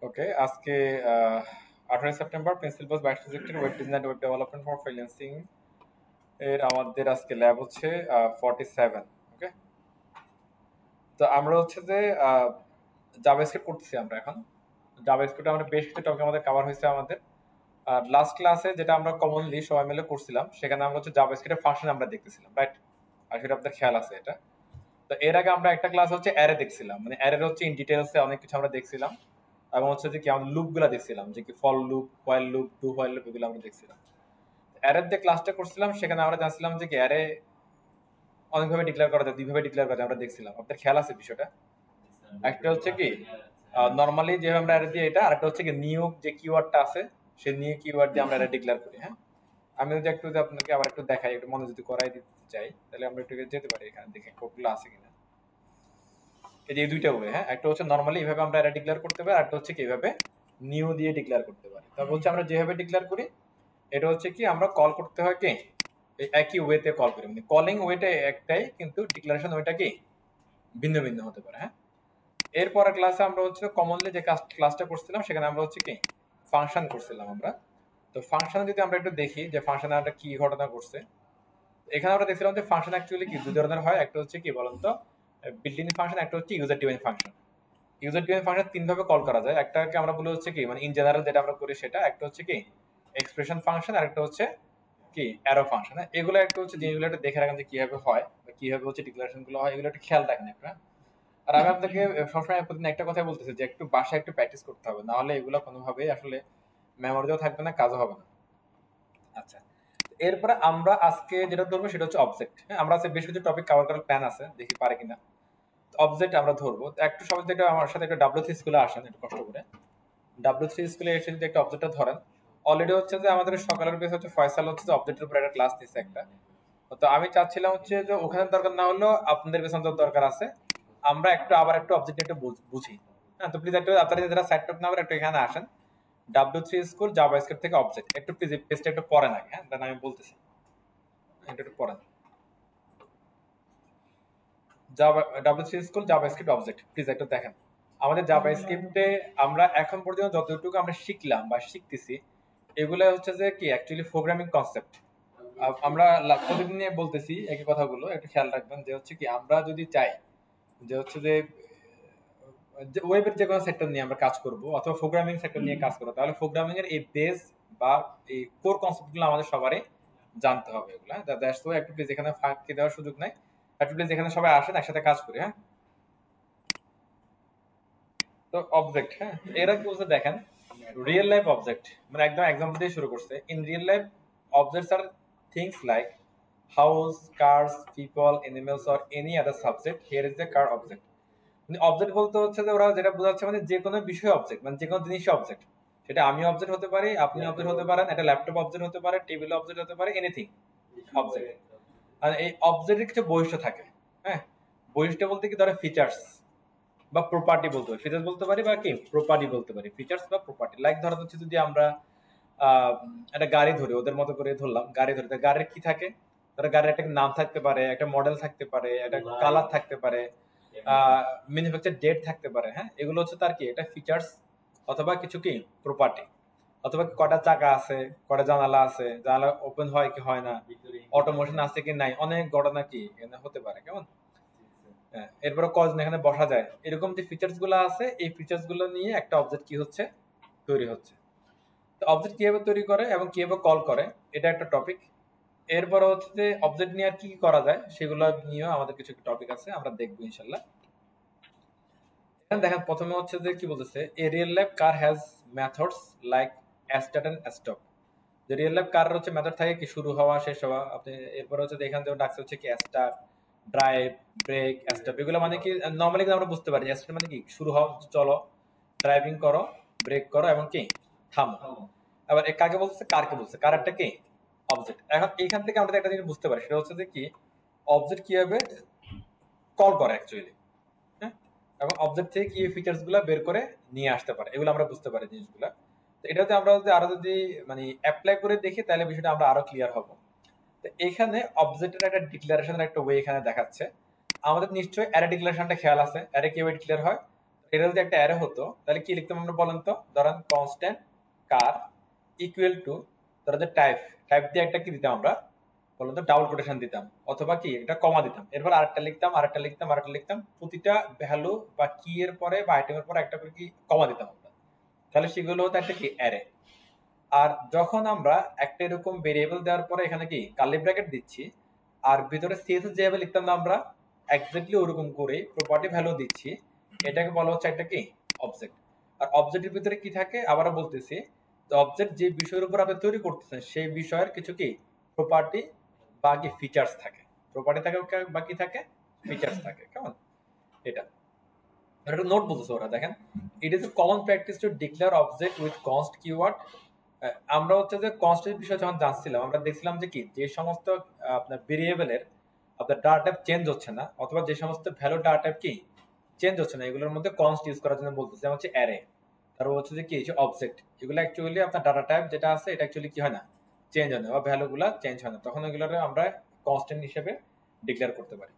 ওকে, আজকে 18 September principal বস বাইশ প্রজেক্টের web design and web development for freelancing এর আমাদের আজকে ল্যাব হচ্ছে 47। ওকে, তো আমরা হচ্ছে যে জাভাস্ক্রিপ্ট করতেছি আমরা এখন। জাভাস্ক্রিপ্টে আমরা বেশ কিছু টপিক আমাদের কভার হয়েছে আমাদের। আর লাস্ট ক্লাসে যেটা আমরা কমনলি সবাই মিলে করছিলাম, সেখানে আমরা হচ্ছে জাভাস্ক্রিপ্টের ফাংশন আমরা দেখতেছিলাম, রাইট? আর সেটা আপনাদের খেয়াল আছে এটা। তো এর আগে আমরা একটা ক্লাস হচ্ছে অ্যারে দেখছিলাম, মানে অ্যারের হচ্ছে ইন ডিটেলসে অনেক কিছু আমরা দেখছিলাম, এবং হচ্ছে যে কি আমরা লুপ গুলা দেখছিলাম, যে কি ফল loop, while loop, do while loop, এগুলো আমরা দেখছিলাম। অ্যারের যে ক্লাসটা করছিলাম সেখানে আমরা জানছিলাম যে কি অ্যারে অনেকভাবে ডিক্লেয়ার করা যায়, দুইভাবে ডিক্লেয়ার করা যায়, আমরা দেখছিলাম। আপনার খেয়াল আছে বিষয়টা? একটা হচ্ছে কি নর্মালি যেভাবে আমরা অ্যারে দিয়ে এটা, আরেকটা হচ্ছে কি নিউ যে কিওয়ার্ডটা আছে, সেই নিউ কিওয়ার্ড দিয়ে আমরা অ্যারে ডিক্লেয়ার করি। হ্যাঁ, আমি যদি একটু আপনাকে আবার একটু দেখাই, একটু মনে যদি করাই দিতে চাই, তাহলে আমরা একটু যেতে পারি এখানে, দেখে কোডগুলো আছে কিনা। এই যে এই দুইটা ওয়ে, হ্যাঁ, একটা হচ্ছে নরমালি এইভাবে আমরা এটা ডিক্লেয়ার করতে পারি, আরেকটা হচ্ছে কি এইভাবে নিউ দিয়ে ডিক্লেয়ার করতে পারি। তারপর হচ্ছে আমরা যেভাবে ডিক্লেয়ার করি, এটা হচ্ছে কি আমরা কল করতে হয় কি এই একই ওয়েতে কল করি, মানে কলিং ওয়েটা একটাই, কিন্তু ডিক্লারেশন ওয়েটা কি ভিন্ন ভিন্ন হতে পারে। হ্যাঁ, এরপরে ক্লাসে আমরা হচ্ছে কমনলি যে ক্লাসটা করছিলাম, সেখানে আমরা হচ্ছে কি ফাংশন করছিলাম আমরা। তো ফাংশন যদি আমরা একটু দেখি যে ফাংশনে আমরা কি ঘটনা করছে, এখানে আমরা দেখছিলাম যে ফাংশন অ্যাকচুয়ালি কি দুই ধরনের হয়। একটা হচ্ছে কি বলুন তো, বিল্ট ইন ফাংশন, একটা হচ্ছে user define function. User define function তিন ভাবে কল করা যায়। একটাকে আমরা বলি হচ্ছে কি মানে ইন জেনারেল যেটা আমরা করি সেটা, একটা হচ্ছে কি এক্সপ্রেশন ফাংশন, আর একটা হচ্ছে কি অ্যারো ফাংশন। এগুলো একটু হচ্ছে জিনিসগুলো একটু দেখে রাখেন যে কিভাবে হয় বা কিভাবে হচ্ছে ডিক্লারেশন গুলো হয়, এগুলো একটু খেয়াল রাখেন একটা। আর আমি আপনাকে সবসময় প্রতিদিন একটা কথাই বলতেছি যে একটু বাসায় একটু প্র্যাকটিস করতে হবে, না হলে এগুলো কোনোভাবেই আসলে মেমোরিতেও থাকবে না, কাজও হবে না। আচ্ছা, এরপরে আমরা আজকে যেটা ধরবো সেটা হচ্ছে অবজেক্ট। হ্যাঁ, আমরা আজকে বেশ কিছু টপিক কভার করার প্ল্যান আছে, দেখি পারে কিনা। অবজেক্ট আমরা ধরবো। তো একটু সবাই থেকে আমার সাথে একটা ডাব্লিউ3 স্কুলে আসেন একটু কষ্ট করে। ডাব্লিউ3 স্কুলে এসে যদি একটা অবজেক্টটা ধরেন, অলরেডি হচ্ছে যে আমাদের সকালের বেস হচ্ছে ফয়সাল হচ্ছে যে অবজেক্টের উপর একটা ক্লাস নিচ্ছে একটা। তো আমি চাচ্ছিলাম হচ্ছে যে ওখানে দরকার না হলেও আপনাদের পেছনে তো দরকার আছে, আমরা একটু আবার একটু অবজেক্ট একটু বুঝি। হ্যাঁ, তো প্লিজ একটু আপনারা যারা সাইড টপ না একটু এখানে আসেন। ডাব্লিউ3 স্কুল জাভাস্ক্রিপ্ট থেকে অবজেক্ট, একটু প্লিজ পেজটা একটু পড়েন আগে। হ্যাঁ, দেন আমি বলতেছি, একটু একটু পড়েন। Java W three school JavaScript object, please একটু দেখেন। আমাদের জাভাস্ক্রিপ্টে আমরা এখন পর্যন্ত যতটুকু আমরা শিখলাম বা শিখতেছি, এগুলো হচ্ছে যে কি অ্যাকচুয়ালি প্রোগ্রামিং কনসেপ্ট। আমরা প্রতিদিন নিয়ে বলতেছি একই কথাগুলো, একটু খেয়াল রাখবেন যে হচ্ছে কি আমরা যদি চাই যে হচ্ছে যে ওয়েবের যে কোনো সেক্টর নিয়ে আমরা কাজ করব অথবা প্রোগ্রামিং সেক্টর নিয়ে কাজ করবো, তাহলে প্রোগ্রামিং এর এই বেস বা এই কোর কনসেপ্টগুলো আমাদের সবারই জানতে হবে। এগুলো দ্যাটস ওয়াই একটু প্লিজ এখানে ফাঁকি দেওয়ার সুযোগ নাই, একটু প্লিজ এখানে সবাই আসেন, একসাথে কাজ করি। হ্যাঁ, তো অবজেক্ট, হ্যাঁ, এরা কি বলছে দেখেন, রিয়েল লাইফ অবজেক্ট, মানে একদম এক্সাম্পল দিয়ে শুরু করছে। ইন রিয়েল লাইফ অবজেক্টস আর things like house, cars, people, animals or any other subject. Here is the car object. মানে অবজেক্ট বলতে হচ্ছে যে ওরা যেটা বোঝাচ্ছে মানে যে কোনো বিষয় অবজেক্ট, মানে যে কোনো জিনিসই অবজেক্ট। সেটা আমি অবজেক্ট হতে পারি, আপনি অবজেক্ট হতে পারেন, একটা ল্যাপটপ অবজেক্ট হতে পারে, টেবিল অবজেক্ট হতে পারে, এনিথিং অবজেক্ট। আর এই অবজেক্টের কিছু বৈশিষ্ট্য থাকে। হ্যাঁ, বৈশিষ্ট্য বলতে কি ধরে ফিচার্স বা প্রপার্টি বলতে পারি, ফিচার্স বলতে পারি বা কি প্রপার্টি বলতে পারি, ফিচার্স বা প্রপার্টি। লাইক ধরা হচ্ছে যদি আমরা আহ, একটা গাড়ি ধরি, ওদের মতো করে ধরলাম গাড়ি ধরি, গাড়ির কি থাকে, ধরো গাড়ির একটা নাম থাকতে পারে, একটা মডেল থাকতে পারে, একটা কালার থাকতে পারে, ম্যানুফ্যাকচার ডেট থাকতে পারে। হ্যাঁ, এগুলো হচ্ছে তার কি এটা ফিচার্স অথবা কিছু কি প্রপার্টি। অথবা কটা চাকা আছে, কটা জানালা আছে, জানালা ওপেন হয় কি হয় না, অটোমোশন আছে কি নাই, অনেক ঘটনা কি এখানে হতে পারে, কেমন। হ্যাঁ, এরপরে কজন এখানে বসা যায়, এরকম যে ফিচার্স গুলো আছে, এই ফিচার্স গুলো নিয়ে একটা অবজেক্ট কি হচ্ছে তৈরি হচ্ছে। তো অবজেক্ট কিভাবে তৈরি করে এবং কিভাবে কল করে, এটা একটা টপিক। এরপরে হচ্ছে যে অবজেক্ট নিয়ে আর কি কি করা যায় সেগুলো নিয়েও আমাদের কিছু টপিক আছে, আমরা দেখবো ইনশাল্লাহ। এখানে দেখেন প্রথমে হচ্ছে যে কি বলতেছে, a real life car has methods like start and stop. যে রিয়েল লাইফ কার হচ্ছে মেথড থাকে কি শুরু হওয়া শেষ হওয়া। আপনি এরপরে হচ্ছে যে এখান থেকে ডাকছে হচ্ছে কি স্টার্ট, ড্রাইভ, ব্রেক, স্টপ। এগুলো মানে কি নর্মালি আমরা বুঝতে পারি স্টার্ট মানে কি শুরু হও, চলো, ড্রাইভিং করো, ব্রেক করো এবং কি থামো। আবার কাকে বলছে, কারকে বলছে, কার একটা কি অবজেক্ট। এখন এইখান থেকে আমরা একটা জিনিস বুঝতে পারি, সেটা হচ্ছে যে কি অবজেক্ট কিভাবে কল করে অ্যাকচুয়ালি। হ্যাঁ, এবং অবজেক্ট থেকে কি ফিচার্স গুলা বের করে নিয়ে আসতে পারে, এগুলো আমরা বুঝতে পারি জিনিসগুলা। তো এটাতে আমরা যদি আরো যদি মানে অ্যাপ্লাই করে দেখি, তাহলে বিষয়টা আমরা আরো ক্লিয়ার হব। তো এখানে অবজেক্টের একটা ডিক্লারেশনের একটা ওয়ে এখানে দেখাচ্ছে। আমাদের নিশ্চয়ই অ্যারে ডিক্লারেশনটা খেয়াল আছে, অ্যারে কিভাবে ডিক্লেয়ার হয়। এটা যদি একটা অ্যারে হতো তাহলে কি লিখতাম আমরা বলেন তো? ধরেন কনস্ট্যান্ট কার ইকুয়াল টু ধরো যে টাইপ দিয়ে একটা কি দিতাম আমরা বলেন তো? ডাবল কোটেশন দিতাম, অথবা কি একটা কমা দিতাম, এরপর আরেকটা লিখতাম, আরেকটা লিখতাম, আরেকটা লিখতাম, প্রতিটা ভ্যালু বা কি এর পরে বা আইটেমের পরে একটা করে কি কমা দিতাম আমরা। তাহলে সেগুলো হতো একটা কি অ্যারে। আর যখন আমরা একটা এরকম ভেরিয়েবল দেওয়ার পরে এখানে কি কার্লি ব্র্যাকেট দিচ্ছি, আর ভিতরে সিএসএস যেভাবে লিখতাম না আমরা এক্স্যাক্টলি ওরকম করে প্রপার্টি ভ্যালু দিচ্ছি, এটাকে বলা হচ্ছে একটা কি অবজেক্ট। আর অবজেক্টের ভিতরে কি থাকে আবারও বলতেছি, অবজেক্ট যে বিষয়ের উপর আপনি তৈরি করতেছেন সেই বিষয়ের কিছু কি প্রপার্টি বা কি ফিচার্স থাকে। প্রপার্টি থাকে বা কি থাকে, ফিচার্স থাকে। কেমন এটা একটা নোট বলতেছে ওরা, দেখেন, it is a common practice to declare object with const keyword. আমরা হচ্ছে যে কনস্টের বিষয়ে যখন জানছিলাম আমরা দেখছিলাম যে কি যে সমস্ত আপনার ভেরিয়েবলের আপনার ডাটা টাইপ চেঞ্জ হচ্ছে না, অথবা যে সমস্ত ভ্যালু ডাটা টাইপ কি চেঞ্জ হচ্ছে না, এগুলোর মধ্যে কনস্ট ইউজ করার জন্য বলতেছে, যেমন হচ্ছে অ্যারে, তারপর হচ্ছে যে কি যে অবজেক্ট, এগুলো অ্যাকচুয়ালি আপনার ডাটা টাইপ যেটা আছে এটা অ্যাকচুয়ালি কি হয় না, চেঞ্জ হয় না, বা ভ্যালুগুলো চেঞ্জ হয় না, তখন এগুলোরে আমরা কনস্ট্যান্ট হিসেবে ডিক্লেয়ার করতে পারি।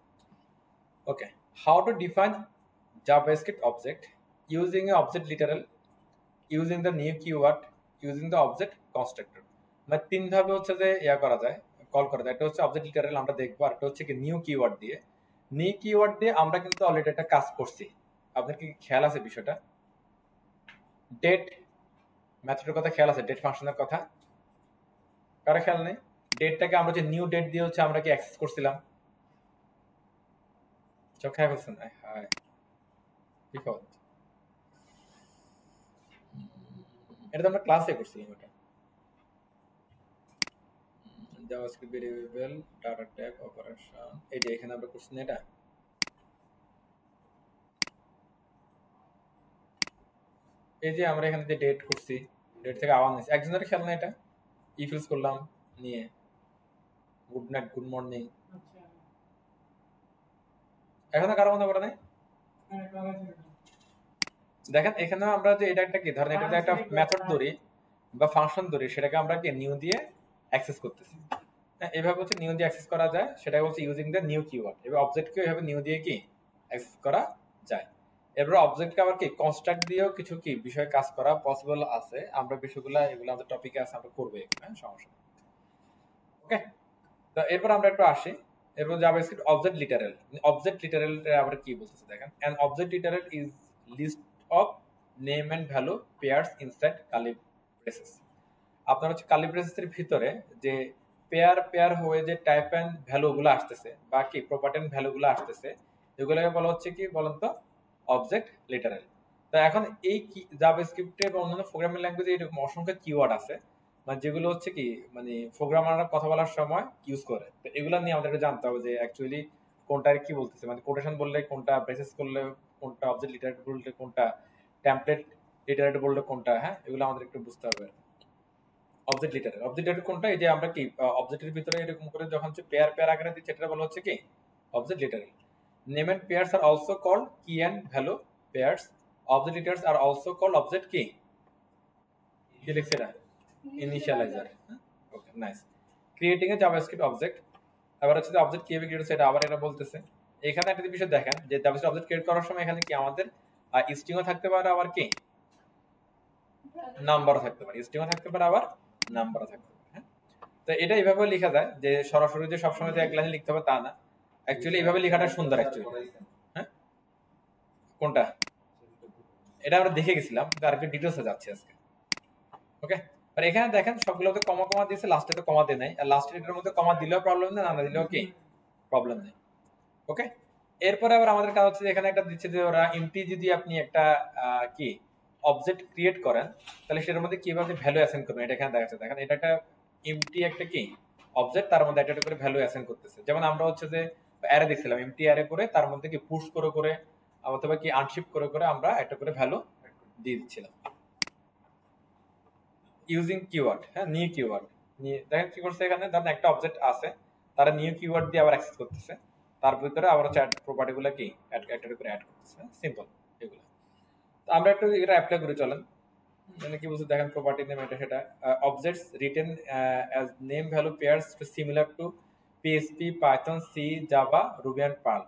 Okay, how to define JavaScript object using a object literal, using the new keyword, using the object constructor. মানে তিন ভাবে হচ্ছে যে ইয়া করা যায়, কল করা যায়। একটা হচ্ছে অবজেক্ট লিটারাল আমরা দেখবো, আর একটা হচ্ছে কি নিউ কিওয়ার্ড দিয়ে। নিউ কিওয়ার্ড দিয়ে আমরা কিন্তু অলরেডি একটা কাজ করছি, আপনার কি খেয়াল আছে বিষয়টা? ডেট মেথডের কথা খেয়াল আছে? ডেট ফাংশনের কথা কারো খেয়াল নেই? ডেটটাকে আমরা যে নিউ ডেট দিয়ে হচ্ছে আমরা কি অ্যাক্সেস করছিলাম? চোখ খেয়ে ফেলছেন? হ্যাঁ, বিপদ। এটা তো আমরা ক্লাসে করছিলাম। এটা JavaScript variable data type operation, এই যে এখানে আমরা করছি না এটা। এই যে আমরা এখানে যে ডেট করছি, ডেট থেকে আওয়ার নিচ্ছি, একজনের খেয়াল না এটা? ইফিলস করলাম নিয়ে গুড নাইট, গুড মর্নিং, এখনো কারো মনে পড়ে নাই? দেখেন এখানে আমরা যে এটা একটা কি ধরেন এটা একটা মেথড ধরি বা ফাংশন ধরি, সেটাকে আমরা কি নিউ দিয়ে অ্যাক্সেস করতেছি। হ্যাঁ, এভাবে হচ্ছে নিউ দিয়ে অ্যাক্সেস করা যায়, সেটা হচ্ছে ইউজিং দ্য নিউ কিওয়ার্ড। এবার অবজেক্টকে এভাবে নিউ দিয়ে কি অ্যাক্সেস করা যায়। এরপর অবজেক্টকে আবার কি কনস্ট্রাক্ট দিয়েও কিছু কি বিষয় কাজ করা পসিবল আছে। আমরা বিষয়গুলো এগুলো আমাদের টপিকে আছে, আমরা করবো এখানে, সমস্যা নেই। ওকে, তো এরপর আমরা একটু আসি, এরপর JavaScript object literal. Object literal আবার কি বলতেছে দেখেন, an object literal is list of name and value pairs inside curly braces। আপনার হচ্ছে কার্লি ব্রেসেসের ভিতরে যে পেয়ার পেয়ার হয়ে যে টাইপ এন্ড ভ্যালু গুলো আসতেছে বা কি প্রপার্টি এন্ড ভ্যালু গুলো আসতেছে, এগুলোকে বলা হচ্ছে কি বলেন তো? Object literal. তো এখন এই জাভাস্ক্রিপ্টে বা অন্যান্য প্রোগ্রামিং ল্যাঙ্গুয়েজে এরকম অসংখ্য কিওয়ার্ড আছে, মানে যেগুলো হচ্ছে কি মানে প্রোগ্রামাররা কথা বলার সময় ইউজ করে। তো এগুলো নিয়ে আমাদেরকে জানতে হবে যে অ্যাকচুয়ালি কোনটা কি বলতেছে, মানে কোটেশন বললে কোনটা, ব্রেসেস করলে কোনটা, অবজেক্ট লিটারেট বললে কোনটা, টেমপ্লেট লিটারেট বললে কোনটা। হ্যাঁ, এগুলো আমাদের একটু বুঝতে হবে। অবজেক্ট লিটারেল, অবজেক্ট লিটারেল কোনটা? এই যে আমরা কি অবজেক্টের ভিতরে এরকম করে যখন হচ্ছে পেয়ার পেয়ার আকারে দিচ্ছি, এটা বলা হচ্ছে কি object literal. Name and pairs are also called key and value pairs. Object literals are also called object key কি লিখছে এটা? Initializer. Okay, nice. Creating a JavaScript object, আবার হচ্ছে অবজেক্ট কিভাবে ক্রিয়েট হচ্ছে এটা আবার এটা বলতেছে। এখানে একটা বিষয় দেখেন যে জাভাস্ক্রিপ্ট অবজেক্ট ক্রিয়েট করার সময় এখানে কি আমাদের স্ট্রিংও থাকতে পারে, আবার কি নাম্বারও থাকতে পারে, স্ট্রিংও থাকতে পারে, আবার নাম্বারও থাকতে পারে। হ্যাঁ, তো এটা এইভাবে লেখা যায় যে সরাসরি যে সবসময় যে এক লাইনে লিখতে হবে তা না, অ্যাকচুয়ালি এইভাবে লেখাটা সুন্দর অ্যাকচুয়ালি। হ্যাঁ, কোনটা? এটা আমরা দেখে গেছিলাম, আর একটু ডিটেলসে যাচ্ছি আজকে। ওকে, আর এখানে দেখেন সবগুলোতে কমা কমা দিয়েছে, লাস্টে তো কমা দেয় নাই, আর লাস্টের এটার মধ্যে কমা দিলেও প্রবলেম নেই, না দিলেও কি প্রবলেম নেই। ওকে, এরপরে আবার আমাদের কাজ হচ্ছে এখানে একটা দিচ্ছে যে ওরা এমটি যদি আপনি একটা কি অবজেক্ট ক্রিয়েট করেন, তাহলে সেটার মধ্যে কিভাবে ভ্যালু অ্যাসাইন করবেন এটা এখানে দেখাচ্ছে। দেখেন এটা একটা এমটি একটা কি অবজেক্ট, তার মধ্যে একটা করে ভ্যালু অ্যাসাইন করতেছে। যেমন আমরা হচ্ছে যে অ্যারে দেখছিলাম, এমটি অ্যারে করে তার মধ্যে কি পুশ করে করে অথবা কি আনশিফট করে করে আমরা একটা করে ভ্যালু দিয়ে দিচ্ছিলাম ইউজিং কিওয়ার্ড। হ্যাঁ, নিউ কিওয়ার্ড নিয়ে দেখেন কি করছে এখানে, ধরেন একটা অবজেক্ট আছে, তারা নিউ কিওয়ার্ড দিয়ে আবার অ্যাক্সেস করতেছে, তার ভিতরে আবার চ্যাট প্রপার্টি গুলো কি একটা করে অ্যাড করতেছে। সিম্পল এগুলো। তো আমরা একটু এটা অ্যাপ্লাই করে চলেন। মানে কি বলছে দেখেন, প্রপার্টি নেম এটা সেটা, objects written as name value pairs similar to PHP, Python, C, Java, Ruby and Perl.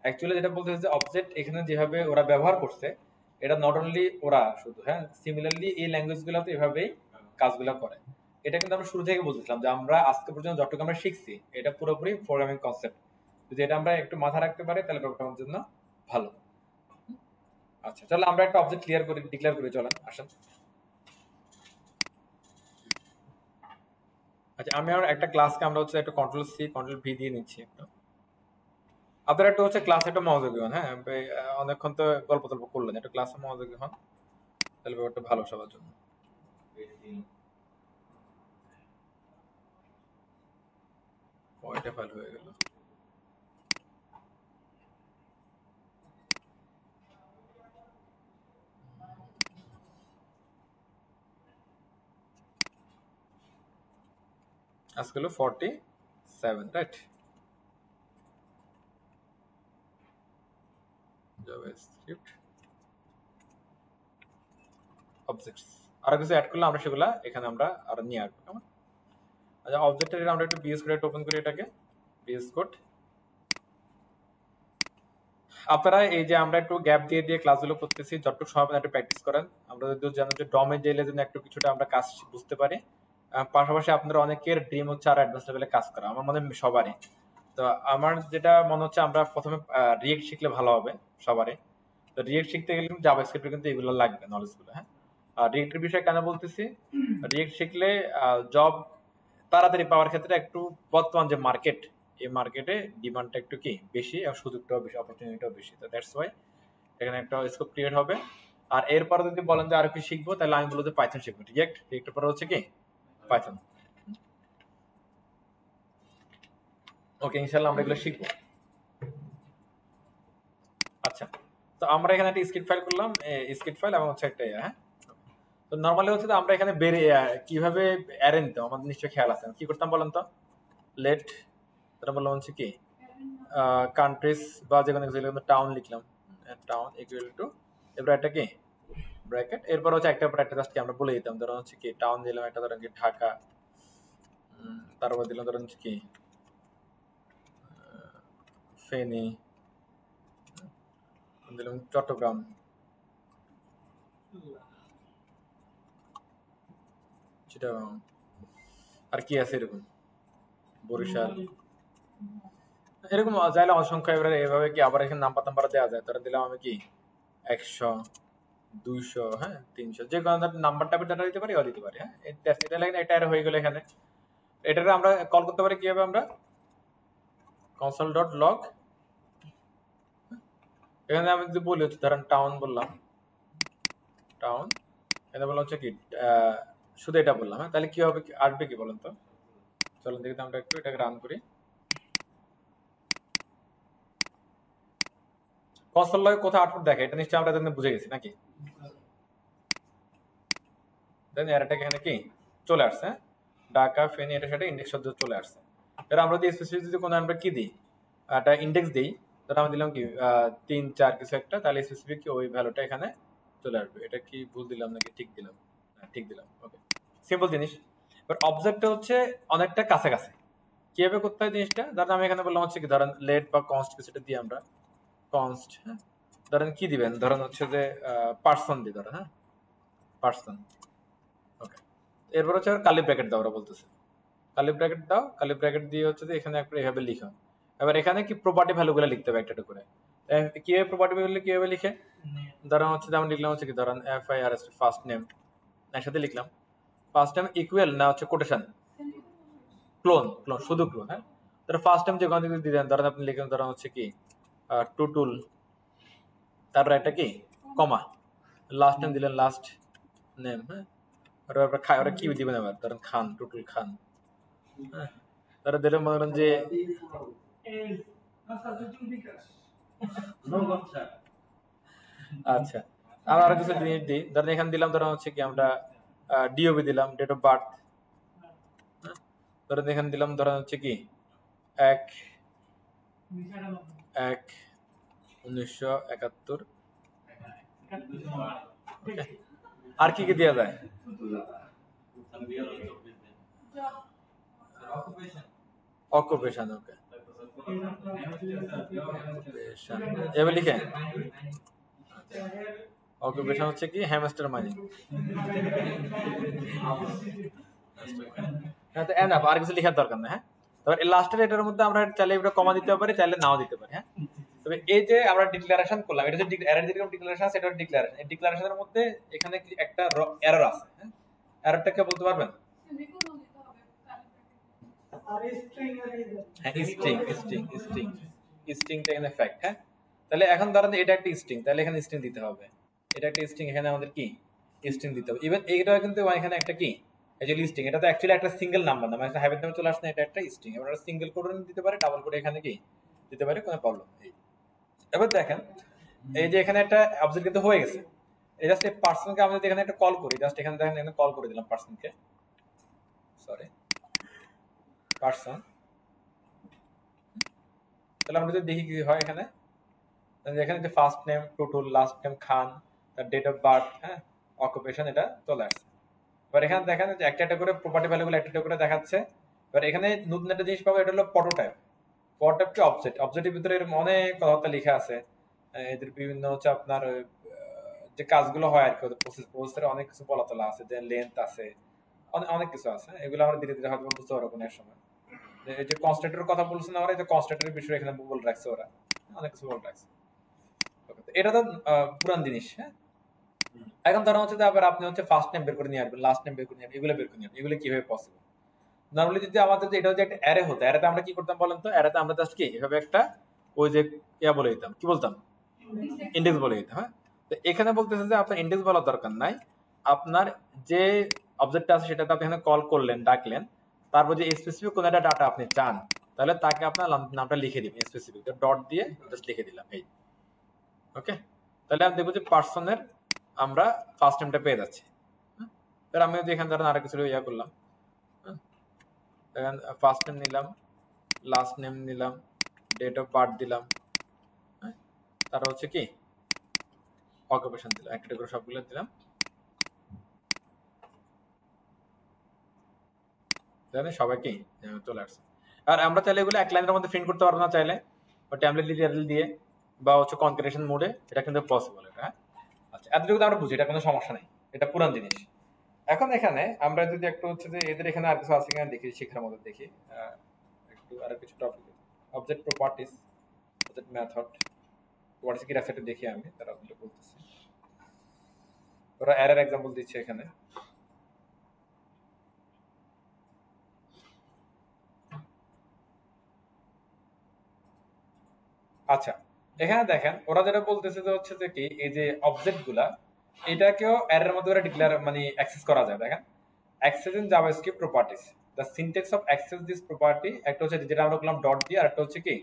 Actually যেটা বলতে যে অবজেক্ট এখানে যেভাবে ওরা ব্যবহার করছে, এটা নট অনলি ওরা শুধু, হ্যাঁ, সিমিলারলি এই ল্যাঙ্গুয়েজগুলো তো এভাবেই কাজগুলো করে। এটা কিন্তু আমরা শুরু থেকে বলতেছিলাম যে আমরা আজকে পর্যন্ত যতটুকু আমরা শিখছি এটা পুরোপুরি প্রোগ্রামিং কনসেপ্ট। যদি এটা আমরা একটু মাথায় রাখতে পারি তাহলে ব্যাপারটা আমাদের জন্য ভালো। আচ্ছা, চলো আমরা একটা অবজেক্ট ডিক্লেয়ার করি, চলেন আসেন। আচ্ছা, আমি আর একটা ক্লাসকে আমরা হচ্ছে একটা কন্ট্রোল সি কন্ট্রোল ভি দিয়ে নিচ্ছি একটু। আপনারা একটু হচ্ছে ক্লাসে একটু মনোযোগী হন, হ্যাঁ, অনেকক্ষণ তো গল্প টল্প করলেন, একটু ক্লাসে মনোযোগী হন, তাহলে ব্যাপারটা ভালো সবার জন্য। কয়টা ফাইল হয়ে গেল? আজকে হলো 47, রাইট? জাভাস্ক্রিপ্ট অবজেক্টস আরো কিছু অ্যাড করলে আমরা সেগুলা এখানে আমরা আরো নিয়ে আসবো, কেমন? আচ্ছা, অবজেক্টের আমরা একটু বিএস কোড ওপেন করি, এটাকে বিএস কোড। আপনারা এই যে আমরা একটু গ্যাপ দিয়ে দিয়ে ক্লাসগুলো করতেছি, যতটুকু সময় একটু প্র্যাকটিস করেন। আমরা যদি জানেন যে ডমে জেলে যেন একটু কিছুটা আমরা কাজ বুঝতে পারি। পাশাপাশি আপনারা অনেকের ড্রিম হচ্ছে আর অ্যাডভান্স লেভেলে কাজ করা, আমার মনে হয় সবারই। তো আমার যেটা মনে হচ্ছে আমরা প্রথমে রিয়েক্ট শিখলে ভালো হবে সবারই। তো রিয়েক্ট শিখতে গেলে কিন্তু জাভাস্ক্রিপ্টে কিন্তু এগুলো লাগবে, নলেজগুলো, হ্যাঁ। আর রিয়েক্টের বিষয়ে কেন বলতেছি, রিয়েক্ট শিখলে জব তাড়াতাড়ি পাওয়ার ক্ষেত্রে একটু বর্তমান যে মার্কেট, এই মার্কেটে ডিমান্ডটা একটু কি বেশি আর সুযোগটাও বেশি, অপরচুনিটিটাও বেশি। তো দ্যাটস ওয়াই এখানে একটা স্কোপ ক্রিয়েট হবে। আর এরপরে যদি বলেন যে আরো কি শিখবো, তাহলে আমি বলবো যে পাইথন শিখবো। রিয়েক্টের পরে হচ্ছে কি পাইথন। ওকে, ইনশাআল্লাহ আমরা এগুলো শিখবো। আচ্ছা, তো আমরা এখানে একটা স্ক্রিপ্ট ফাইল করলাম, স্ক্রিপ্ট ফাইল এবং হচ্ছে একটা, হ্যাঁ। তো নরমালি হচ্ছে তো আমরা এখানে কিভাবে অ্যারে নিতাম আমাদের নিশ্চয়ই খেয়াল আছে। কি করতাম বলেন তো? লেট, তারপর বললাম হচ্ছে কি কান্ট্রিজ বা যে কোনো কিছু টাউন লিখলাম, টাউন ইকুয়াল টু, এরপর একটা কি ব্র্যাকেট, এরপর হচ্ছে একটা পর একটা জাস্ট কি আমরা বলে দিতাম। ধরুন হচ্ছে কি টাউন দিলাম একটা, ধরেন কি ঢাকা, তারপর দিলাম ধরুন হচ্ছে কি ফেনী, দিলাম চট্টগ্রাম, চিটাগাং, আর কি আছে এরকম, বরিশাল, এরকম চাইলে অসংখ্য। এবারে এভাবে কি আবার এখানে নাম্বার টাম্বার দেওয়া যায়। তারা দিলাম আমি কি 100, 200, হ্যাঁ, 300, যে কোনো নাম্বারটা ডাটা দিতে পারি, দিতে পারি, হ্যাঁ। এটা লাগে এটা হয়ে গেল এখানে। এটাকে আমরা কল করতে পারি কিভাবে, আমরা console.log, এখানে আমি যদি বলি হচ্ছে ধরেন টাউন বললাম, টাউন, এটা বললাম হচ্ছে কি শুধু এটা বললাম, হ্যাঁ। তাহলে কি হবে, আসবে কি বলেন তো? চলুন দেখি আমরা একটু এটাকে রান করি। কনসোল লগে কোথায় আউটপুট দেখে এটা নিশ্চয়ই আমরা বুঝে গেছি নাকি? দেন এটাকে এখানে কি চলে আসছে, হ্যাঁ, ঢাকা ফেনী এটা সেটা ইন্ডেক্স শব্দ চলে আসছে। এবার আমরা যদি স্পেসিফিক যদি কোনো আমরা কি দিই, একটা ইন্ডেক্স দিই, তাহলে আমরা দিলাম কি 3, 4 কিছু একটা, তাহলে স্পেসিফিক ওই ভ্যালুটা এখানে চলে আসবে। এটা কি ভুল দিলাম নাকি ঠিক দিলাম? ঠিক দিলাম, ওকে, সিম্পল জিনিস। এবার অবজেক্টটা হচ্ছে অনেকটা কাছাকাছি। কিভাবে করতে হয় জিনিসটা, ধরেন আমি এখানে বললাম হচ্ছে কি ধরেন লেট বা কনস্ট কিছুটা দিয়ে আমরা কনস্ট, হ্যাঁ, ধরেন কি দিবেন, ধরেন হচ্ছে যে পার্সন দিই, ধরেন, হ্যাঁ, পার্সন, ওকে। এরপর হচ্ছে কালি ব্র্যাকেট দাও, ওরা বলতেছে কালি ব্র্যাকেট দাও, কালি ব্র্যাকেট দিয়ে হচ্ছে যে এখানে একটা এভাবে লিখো। এবার এখানে কি প্রপার্টি ভ্যালুগুলো লিখতে হবে একটা করে। কিভাবে প্রপার্টি ভ্যালু কিভাবে লিখে, ধরেন হচ্ছে যেমন লিখলাম হচ্ছে কি ধরেন FIRST ফার্স্ট নেম, একসাথে লিখলাম ফার্স্ট নেম ইকুয়াল না হচ্ছে কোটেশন, ক্লোন, শুধু ক্লোন, হ্যাঁ। তাহলে ফার্স্ট টাইম যে কোনো দিকে দিলেন, ধরেন আপনি লিখলেন ধরেন হচ্ছে কি টুটুল, তারপর একটা কি কমা, লাস্ট নেম দিলেন লাস্ট নেম, হ্যাঁ। ওরা কি দিবেন আবার, ধরেন খান, টুটুল খান, হ্যাঁ। তারা দিলে মনে করেন যে আচ্ছা, আমরা আরো কিছু জিনিস দিই, ধরেন এখানে দিলাম ধরেন হচ্ছে কি আমরা ডিওবি দিলাম, ডেট অফ বার্থ, ধরেন এখানে দিলাম ধরেন হচ্ছে কি 1/1/1971। আর কি কি দেওয়া যায়? অকুপেশন, ওকে, এবার লিখে অকুপেশন হচ্ছে কি হ্যামস্টার মাইনিং। হ্যাঁ, তো এনাফ, আর কিছু লেখার দরকার না। হ্যাঁ, তবে লাস্টের এটার মধ্যে আমরা চাইলে এটা কমা দিতে পারি, চাইলে নাও দিতে পারি। হ্যাঁ, তবে এই যে আমরা ডিক্লারেশন করলাম, এটা যে এরর যেরকম ডিক্লারেশন আছে, এটা ডিক্লারেশন। এই ডিক্লারেশনের মধ্যে এখানে কি একটা এরর আছে। হ্যাঁ, এররটাকে বলতে পারবেন? হ্যাঁ, স্ট্রিং স্ট্রিং স্ট্রিং স্ট্রিংটা এখানে ফ্যাক্ট। হ্যাঁ, তাহলে এখন ধরেন এটা একটা স্ট্রিং, তাহলে এখানে স্ট্রিং দিতে হবে। এটা একটা স্ট্রিং, এখানে আমাদের কি স্ট্রিং দিতে হবে। ইভেন এইটা কিন্তু এখানে একটা কি, এই যে লিস্টিং, এটা তো অ্যাকচুয়ালি একটা সিঙ্গেল নাম্বার না, মানে হ্যাবিট নাম্বার চলে আসছে, এটা একটা স্ট্রিং। এবার সিঙ্গেল কোড দিতে পারে, ডাবল কোড এখানে কি দিতে পারে, কোনো প্রবলেম নেই। এবার দেখেন, এই যে এখানে একটা অবজেক্ট কিন্তু হয়ে গেছে। এই জাস্ট এই পার্সনকে আমরা যদি এখানে একটা কল করি, জাস্ট এখানে দেখেন, এখানে কল করে দিলাম পার্সনকে, সরি পার্সন। তাহলে আমরা যদি দেখি কি হয় এখানে, এখানে যে first name Tutul, last name Khan, তার ডেট অফ বার্থ, হ্যাঁ, অকুপেশন, এটা চলে আসছে। এবার এখানে দেখেন যে একটা একটা করে প্রপার্টি ভ্যালুগুলো একটা একটা করে দেখাচ্ছে। এবার এখানে নতুন একটা জিনিস পাবো, এটা হলো প্রোটোটাইপ। প্রোটোটাইপ কি অবজেক্ট, অবজেক্টের ভিতরে এরকম অনেক কথাবার্তা লেখা আছে। এদের বিভিন্ন হচ্ছে আপনার যে কাজগুলো হয় আর কি, ওদের প্রসেসের অনেক কিছু বলা তোলা আছে, যে লেন্থ আছে, অনেক কিছু আছে। এগুলো আমরা ধীরে ধীরে হয়তো বুঝতে পারবো কোনো এক সময়। এই যে কনস্ট্রাক্টরের কথা বলছেন ওরা, এই যে কনস্ট্রাক্টরের বিষয়ে এখানে বলে রাখছে ওরা, অনেক কিছু বলে রাখছে। এটা তো পুরান জিনিস। হ্যাঁ, এখন ধরা হচ্ছে যে আবার আপনি হচ্ছে ফার্স্ট নেম বের করে নিয়ে আসবেন, লাস্ট নেম বের করে নিয়ে আসবেন, এগুলো বের করে নিয়ে আসবেন, এগুলো কিভাবে পসিবল? নরমালি যদি আমাদের এটা যদি একটা অ্যারে হতো, অ্যারেতে আমরা কি করতাম বলেন তো? অ্যারেতে আমরা জাস্ট কি এভাবে একটা ওই যে ইয়া বলে দিতাম, কি বলতাম, ইন্ডেক্স বলে দিতাম। হ্যাঁ, তো এখানে বলতেছে যে আপনার ইন্ডেক্স বলার দরকার নাই, আপনার যে অবজেক্টটা আছে সেটাতে আপনি এখানে কল করলেন, ডাকলেন, তারপর যে স্পেসিফিক কোন একটা ডাটা আপনি চান, তাহলে তাকে আপনার নামটা লিখে দিবেন, স্পেসিফিক ডট দিয়ে জাস্ট লিখে দিলাম, এই ওকে। তাহলে আমি দেখবো যে পার্সনের আমরা ফার্স্ট নেমটা পেয়ে যাচ্ছি। তাহলে আমি যদি এখানে ধরেন আরো কিছু ইয়া করলাম, দেখেন ফার্স্ট নেম নিলাম, লাস্ট নেম নিলাম, ডেট অফ বার্থ দিলাম, তারপর হচ্ছে কি অকুপেশন দিলাম, একটা করে সবগুলো দিলাম, দেখেন সবাই কি চলে আসছে। আর আমরা চাইলে এগুলো এক লাইনের মধ্যে প্রিন্ট করতে পারবো না, চাইলে বা ট্যাবলেট লিটারেল দিয়ে বা হচ্ছে কনকারেশন মোডে, এটা কিন্তু পসিবল। এটা হ্যাঁ, আচ্ছা, এতটুকু তো আমরা বুঝি, এটা কোনো সমস্যা নেই, এটা পুরান জিনিস। এখন এখানে আমরা যদি একটু হচ্ছে যে এদের এখানে আর কিছু আছে কিনা দেখি, শিক্ষার মধ্যে দেখি একটু আর কিছু topic, object properties, object method, properties কি রাখছে দেখি আমি, তারা বলতেছে, ওরা এরর এক্সাম্পল দিচ্ছে এখানে। আচ্ছা, এখানে দেখেন ওরা যেটা বলতেছে যে হচ্ছে যে কি, এই যে অবজেক্ট গুলা, এটাকেও এরর মধ্যে ওরা ডিক্লেয়ার মানে অ্যাক্সেস করা যায়। দেখেন, access in JavaScript properties, the syntax of access this property, একটা হচ্ছে যেটা আমরা বললাম ডট দিয়ে, আর একটা হচ্ছে কি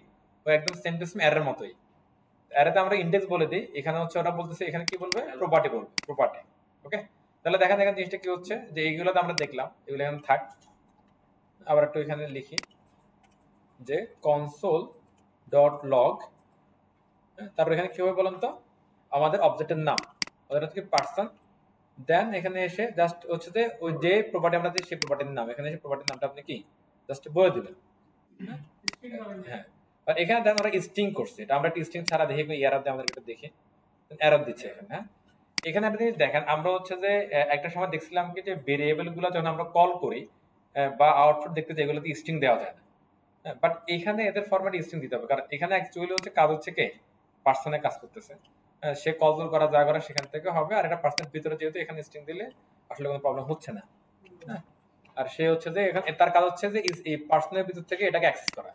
ওই একদম সেন্টেন্স এরর মতোই, এরতে আমরা ইন্ডেক্স বলে দিই, এখানে হচ্ছে ওরা বলতেছে এখানে কি বলবে, প্রপার্টি বলবে, প্রপার্টি। ওকে, তাহলে দেখেন এখানে জিনিসটা কি হচ্ছে, যে এইগুলো আমরা দেখলাম, এগুলো এখানে থাক। আবার একটু এখানে লিখি যে কনসোল ডট লগ, তারপর এখানে কি হবে বলেন তো, আমাদের অবজেক্টের নাম, ওটা হচ্ছে পার্সন, দেন এখানে এসে জাস্ট হচ্ছে যে ওই যে প্রপার্টি আমরা দিই সেই প্রপার্টির নাম, এখানে এসে প্রপার্টির নামটা আপনি কি জাস্ট বলে দিবেন। হ্যাঁ, আর এখানে দেখেন আমরা স্ট্রিং করছি, এটা আমরা স্ট্রিং ছাড়া দেখি এরর দিয়ে, আমাদের এটা দেখি এরর দিচ্ছে এখানে। হ্যাঁ, এখানে একটা জিনিস দেখেন, আমরা হচ্ছে যে একটা সময় দেখছিলাম কি যে ভেরিয়েবল গুলো যখন আমরা কল করি বা আউটপুট দেখতে যাই, এগুলোতে স্ট্রিং দেওয়া যায় না। বাট এখানে এদের ফরম্যাটে স্ট্রিং দিতে হবে, কারণ এখানে অ্যাকচুয়ালি হচ্ছে কাজ হচ্ছে কে, পার্সনে কাজ করতেছে। সে কল করা যা করা সেখান থেকে হবে, আর এটা পার্সনের ভিতরে যেহেতু এখানে স্ট্রিং দিলে আসলে কোনো প্রবলেম হচ্ছে না। হ্যাঁ, আর সে হচ্ছে যে এখানে তার কাজ হচ্ছে যে এই পার্সনের ভিতর থেকে এটাকে অ্যাক্সেস করা,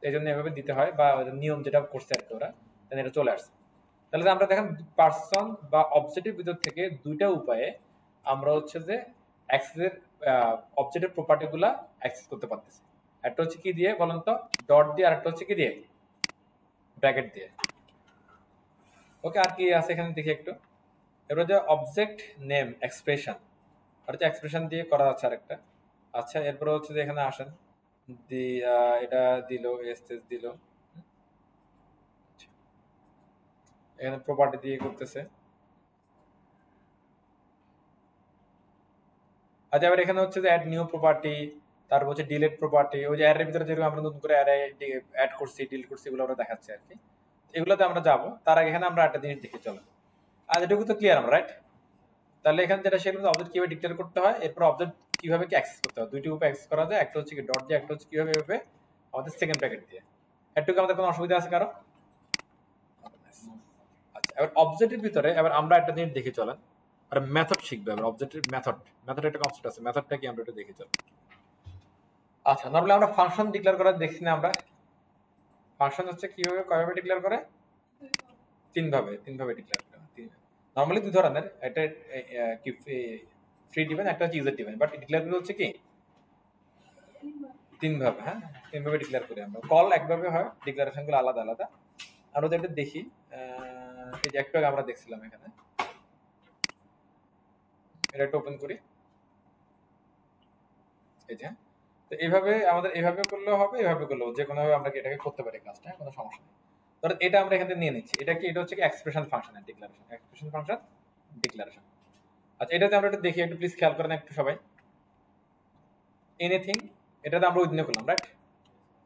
এই জন্য এভাবে দিতে হয়, বা নিয়ম যেটা করছে আর কি ওরা, এটা চলে আসছে। তাহলে আমরা দেখেন পার্সন বা অবজেক্টের ভিতর থেকে দুইটা উপায়ে আমরা হচ্ছে যে অ্যাক্সেসের অবজেক্টের প্রপার্টি গুলা অ্যাক্সেস করতে পারতেছি। একটা হচ্ছে কি দিয়ে বলেন তো, ডট দিয়ে, আর একটা হচ্ছে কি দিয়ে, ব্র্যাকেট দিয়ে। ওকে, আর কি আছে এখানে দেখি একটু। এবার যে অবজেক্ট নেম এক্সপ্রেশন, আর হচ্ছে এক্সপ্রেশন দিয়ে করা যাচ্ছে আরেকটা। আচ্ছা, এরপরে হচ্ছে যে এখানে আসেন, এটা দিল, এসএস দিল, এখানে প্রপার্টি দিয়ে করতেছে। আচ্ছা, এবার এখানে হচ্ছে যে অ্যাড নিউ প্রপার্টি, তারপর হচ্ছে ডিলিট প্রপার্টি, ওই যে অ্যারের ভিতরে যেরকম আমরা নতুন করে অ্যারে অ্যাড করছি, ডিলিট করছি, এগুলো আমরা দেখাচ্ছি আর কি। এগুলোতে আমরা যাবো, তার আগে এখানে আমরা একটা জিনিস দেখি চলো। আর এটুকু তো ক্লিয়ার আমরা, রাইট? তাহলে এখানে যেটা সেগুলো অবজেক্ট কিভাবে ডিক্লেয়ার করতে হয়, এরপর অবজেক্ট কিভাবে কি অ্যাক্সেস করতে হয়, দুইটি উপায়ে অ্যাক্সেস করা যায়। একটা হচ্ছে কি ডট দিয়ে, একটা হচ্ছে কিভাবে এভাবে আমাদের সেকেন্ড ব্র্যাকেট দিয়ে। এটুকু আমাদের কোনো অসুবিধা আছে কারো? আচ্ছা, এবার অবজেক্টের ভিতরে এবার আমরা একটা জিনিস দেখে চলেন, আর মেথড শিখবে। এবার অবজেক্টের মেথড একটা কনসেপ্ট আছে, মেথডটা কি আমরা একটু দেখে চলেন। আচ্ছা, নরমালি আমরা ফাংশন ডিক্লেয়ার করা দেখছি না আমরা? ফাংশন হচ্ছে কিভাবে কয়ভাবে ডিক্লেয়ার করে? তিন ভাবে ডিক্লেয়ার করে। নরমালি দুই ধরনের, একটা কি ফ্রি ডিফাইন, একটা হচ্ছে ইউজার ডিফাইন, বাট ডিক্লেয়ার করে হচ্ছে কি তিন ভাবে। হ্যাঁ, তিন ভাবে ডিক্লেয়ার করি আমরা। কল একভাবে হয়, ডিক্লারেশন গুলো আলাদা আলাদা। আমরা যদি দেখি, এই যে একটু আগে আমরা দেখছিলাম এখানে, এটা একটু ওপেন করি, এই যে। তো এইভাবে আমাদের এইভাবে করলেও হবে, এইভাবে করলেও, যে কোনো ভাবে আমরা এটাকে করতে পারি কাজটা, কোনো সমস্যা নেই। ধরো এটা আমরা এখানে নিয়ে নিচ্ছি, এটা কি, এটা হচ্ছে কি এক্সপ্রেশন ফাংশন এর ডিক্লারেশন, এক্সপ্রেশন ফাংশন ডিক্লারেশন। আচ্ছা, এটাতে আমরা একটু দেখি, একটু প্লিজ খেয়াল করেন একটু সবাই। এনিথিং, এটাতে আমরা উইথ করলাম, রাইট?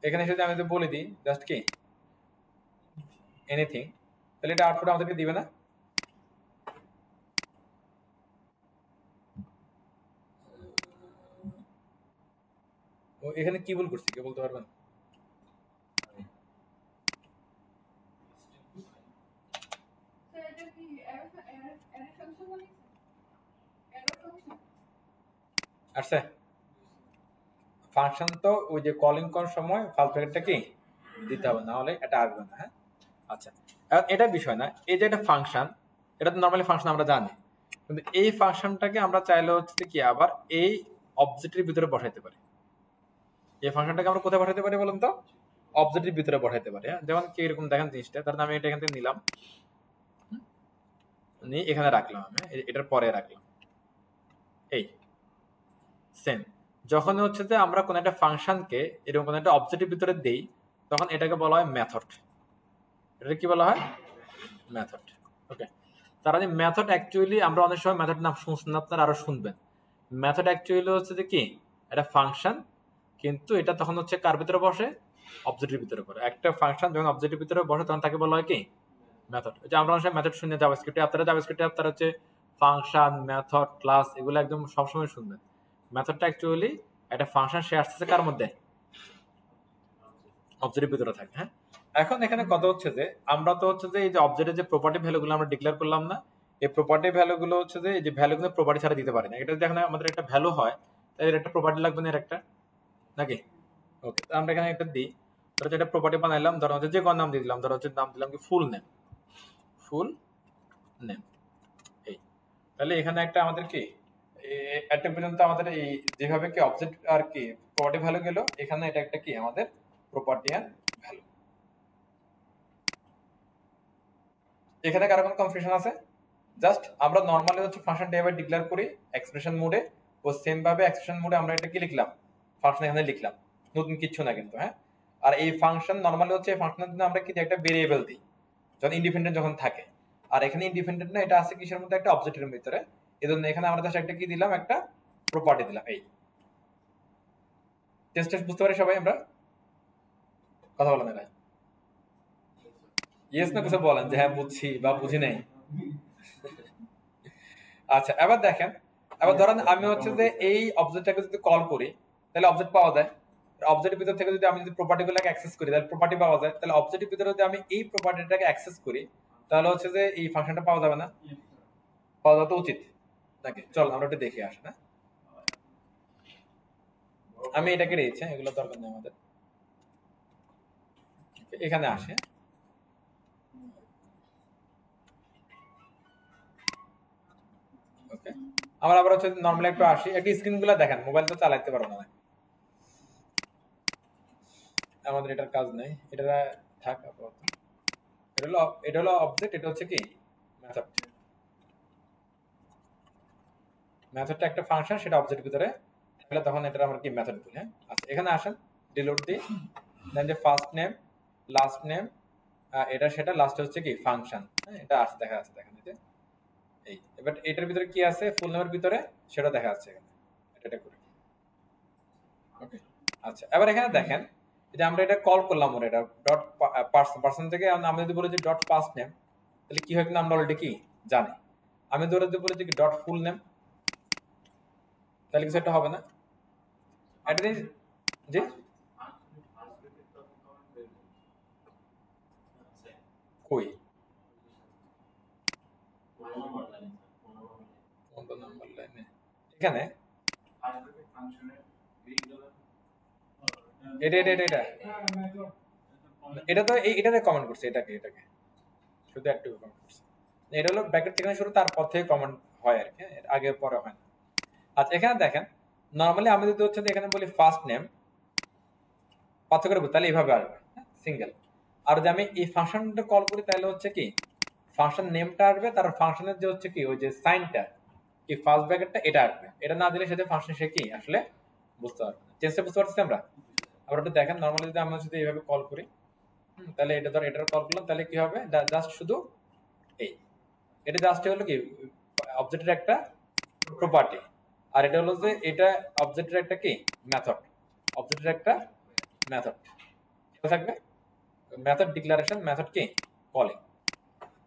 এখানে যদি আমি বলে দিই জাস্ট কি এনিথিং, তাহলে এটা আউটপুট আমাদেরকে দিবে না? ও এখানে কি ভুল করছি, কে বলতে পারবেন? আচ্ছা, ফাংশন তো ওই যে কলিং করার সময় ফালতু ব্র্যাকেটটা কি দিতে হবে, না হলে এটা আসবে না। হ্যাঁ, আচ্ছা, এখন এটা বিষয় না, এই যে একটা ফাংশন, এটা তো নরমালি ফাংশন আমরা জানি, কিন্তু এই ফাংশনটাকে আমরা চাইলে হচ্ছে কি আবার এই অবজেক্টের ভিতরে বসাইতে পারি। এই ফাংশনটাকে আমরা কোথায় বসাইতে পারি বলুন তো? অবজেক্টের ভিতরে বসাইতে পারি। হ্যাঁ, যেমন কি এরকম দেখেন জিনিসটা, ধরেন আমি এটা এখান থেকে নিলাম, নিয়ে এখানে রাখলাম, আমি এটার পরে রাখলাম, এই সেম। যখন হচ্ছে যে আমরা কোন একটা ফাংশনকে এরকম কোন একটা অবজেক্টের ভিতরে দেই, তখন এটাকে বলা হয় মেথড। এটা কি বলা হয়? মেথড। ওকে, তার মানে মেথড অ্যাকচুয়ালি, আমরা অনেক সময় মেথড নাম শুনছেন, আপনারা আরো শুনবেন। মেথড অ্যাকচুয়ালি হচ্ছে যে কি একটা ফাংশন, কিন্তু এটা তখন হচ্ছে কার ভিতরে বসে? অবজেক্টের ভিতরে পড়ে। একটা ফাংশন যখন অবজেক্টের ভিতরে বসে তখন তাকে বলা হয় কি মেথড। যে আমরা অনেক সময় মেথড শুনে জাভাস্ক্রিপ্টে, আপনারা জাভাস্ক্রিপ্টে আপনারা হচ্ছে ফাংশন, মেথড, ক্লাস এগুলো একদম সবসময় শুনবেন। মেথডটা অ্যাকচুয়ালি একটা ফাংশন, সে আসতেছে কার মধ্যে? অবজেক্টের ভিতরে থাকে। হ্যাঁ, এখন এখানে কথা হচ্ছে যে আমরা তো হচ্ছে যে এই যে অবজেক্টের যে প্রপার্টি ভ্যালুগুলো আমরা ডিক্লেয়ার করলাম না, এই প্রপার্টি ভ্যালুগুলো হচ্ছে যে এই যে ভ্যালুগুলো প্রপার্টি ছাড়া দিতে পারি না। এটা যদি এখানে আমাদের একটা ভ্যালু হয়, তাহলে এর একটা প্রপার্টি লাগবে না, এর একটা, নাকি? ওকে, আমরা এখানে একটা দিই, ধরো এটা প্রপার্টি বানাইলাম, ধরো হচ্ছে যে কোন নাম দিয়ে দিলাম, ধরো হচ্ছে নাম দিলাম কি ফুল নেম, ফুল নেম, এই। তাহলে এখানে একটা আমাদের কি একটা পর্যন্ত আমাদের এই যেভাবে কি অবজেক্ট আর কি প্রপার্টি ভ্যালু গেল, এখানে এটা একটা কি আমাদের প্রপার্টি এন্ড ভ্যালু। এখানে কারো কোনো কনফিউশন আছে? জাস্ট আমরা নরমালি হচ্ছে ফাংশনটা এভাবে ডিক্লেয়ার করি এক্সপ্রেশন মোডে, ও সেম ভাবে এক্সপ্রেশন মোডে আমরা এটা কি লিখলাম, ফাংশন এখানে লিখলাম, নতুন কিছু না কিন্তু। হ্যাঁ, আর এই ফাংশন নরমালি হচ্ছে এই ফাংশনের জন্য আমরা কি একটা ভেরিয়েবল দিই যখন ইন্ডিপেন্ডেন্ট যখন থাকে, আর এখানে ইন্ডিপেন্ডেন্ট না, এটা আছে কিসের মধ্যে? একটা অবজেক্টের ভিতরে। এজন্য এখানে আমরা জাস্ট একটা কি দিলাম, একটা প্রপার্টি দিলাম। এই টেস্ট বুঝতে পারি সবাই? আমরা কথা বলেন এরা, ইয়েস না কিছু বলেন যে হ্যাঁ বুঝছি বা বুঝি নাই। আচ্ছা, এবার দেখেন, এবার ধরেন আমি হচ্ছে যে এই অবজেক্টটাকে যদি কল করি, তাহলে অবজেক্ট পাওয়া যায়। অবজেক্টের ভিতর থেকে যদি আমি যদি প্রপার্টিগুলোকে অ্যাক্সেস করি, তাহলে প্রপার্টি পাওয়া যায়। তাহলে অবজেক্টের ভিতরে যদি আমি এই প্রপার্টিটাকে অ্যাক্সেস করি, তাহলে হচ্ছে যে এই ফাংশনটা পাওয়া যাবে না? পাওয়া যাওয়া তো উচিত, নাকি? চল আমরা একটু দেখে আসি না। আমি এটাকে রেখেছি, এগুলো দরকার নেই আমাদের। এখানে আসে, ওকে, আমরা আবার হচ্ছে নরমালি একটু আসি, একটু স্ক্রিনগুলো দেখেন, মোবাইল তো চালাতে পারবো না, আমাদের এটার কাজ নেই, এটা থাক আপাতত। এটা হলো অবজেক্ট, এটা হচ্ছে কি মেথড। মেথডটা একটা ফাংশন, সেটা অবজেক্টের ভিতরে তাহলে তখন এটা আমরা কি মেথড বলি। হ্যাঁ, আচ্ছা, এখানে আসেন, ডিলোড দিই, দেন যে ফার্স্ট নেম, লাস্ট নেম, এটা সেটা লাস্টে হচ্ছে কি ফাংশন। হ্যাঁ, এটা আসছে, দেখা যাচ্ছে, দেখেন এই যে এই। এবার এটার ভিতরে কি আছে ফুল নেমের ভিতরে, সেটা দেখা যাচ্ছে এখানে, এটা করে। ওকে, আচ্ছা, এবার এখানে দেখেন যে আমরা এটা কল করলাম, এটা ডট পার্সন থেকে আমরা যদি বলি যে ডট পাস নেম, তাহলে কি হয়, কিন্তু আমরা অলরেডি কি জানি। আমি ধরে বলেছি কি ডট ফুল নেম, তাহলে কিছু একটা হবে না? একটা জিনিস, জি কই কোনটা নাম্বার লাইনে এখানে এটা এটা এটা এটা এটা তো এটাতে কমেন্ট করছে, এটাকে শুধু একটু কমেন্ট করছে। এটা হলো ব্র্যাকেট থেকে শুরু, তারপর থেকে কমেন্ট হয় আর কি, এর আগে পরে হয় না। আচ্ছা এখানে দেখেন, নর্মালি আমি যদি হচ্ছে এখানে বলি ফার্স্ট নেম পার্থক্য করবো, তাহলে এইভাবে আসবে সিঙ্গেল। আর যদি আমি এই ফাংশনটা কল করি তাহলে হচ্ছে কি ফাংশন নেমটা আসবে, তার ফাংশনের যে হচ্ছে কি ওই যে সাইনটা এই ফার্স্ট ব্র্যাকেটটা এটা আসবে, এটা না দিলে সেটা ফাংশন সে কি আসলে বুঝতে পারবে। চেষ্টা বুঝতে পারছি আমরা? আবার একটু দেখেন, নর্মালি যদি আমরা যদি এইভাবে কল করি, তাহলে এটা ধর এটার কল করলাম, তাহলে কি হবে জাস্ট শুধু এই এটা জাস্ট হলো কি অবজেক্টের একটা প্রপার্টি, আর এটা হলো যে এটা অবজেক্টের একটা কি মেথড, অবজেক্টের একটা মেথড থাকবে, মেথড ডিক্লারেশন, মেথড কি কলিং।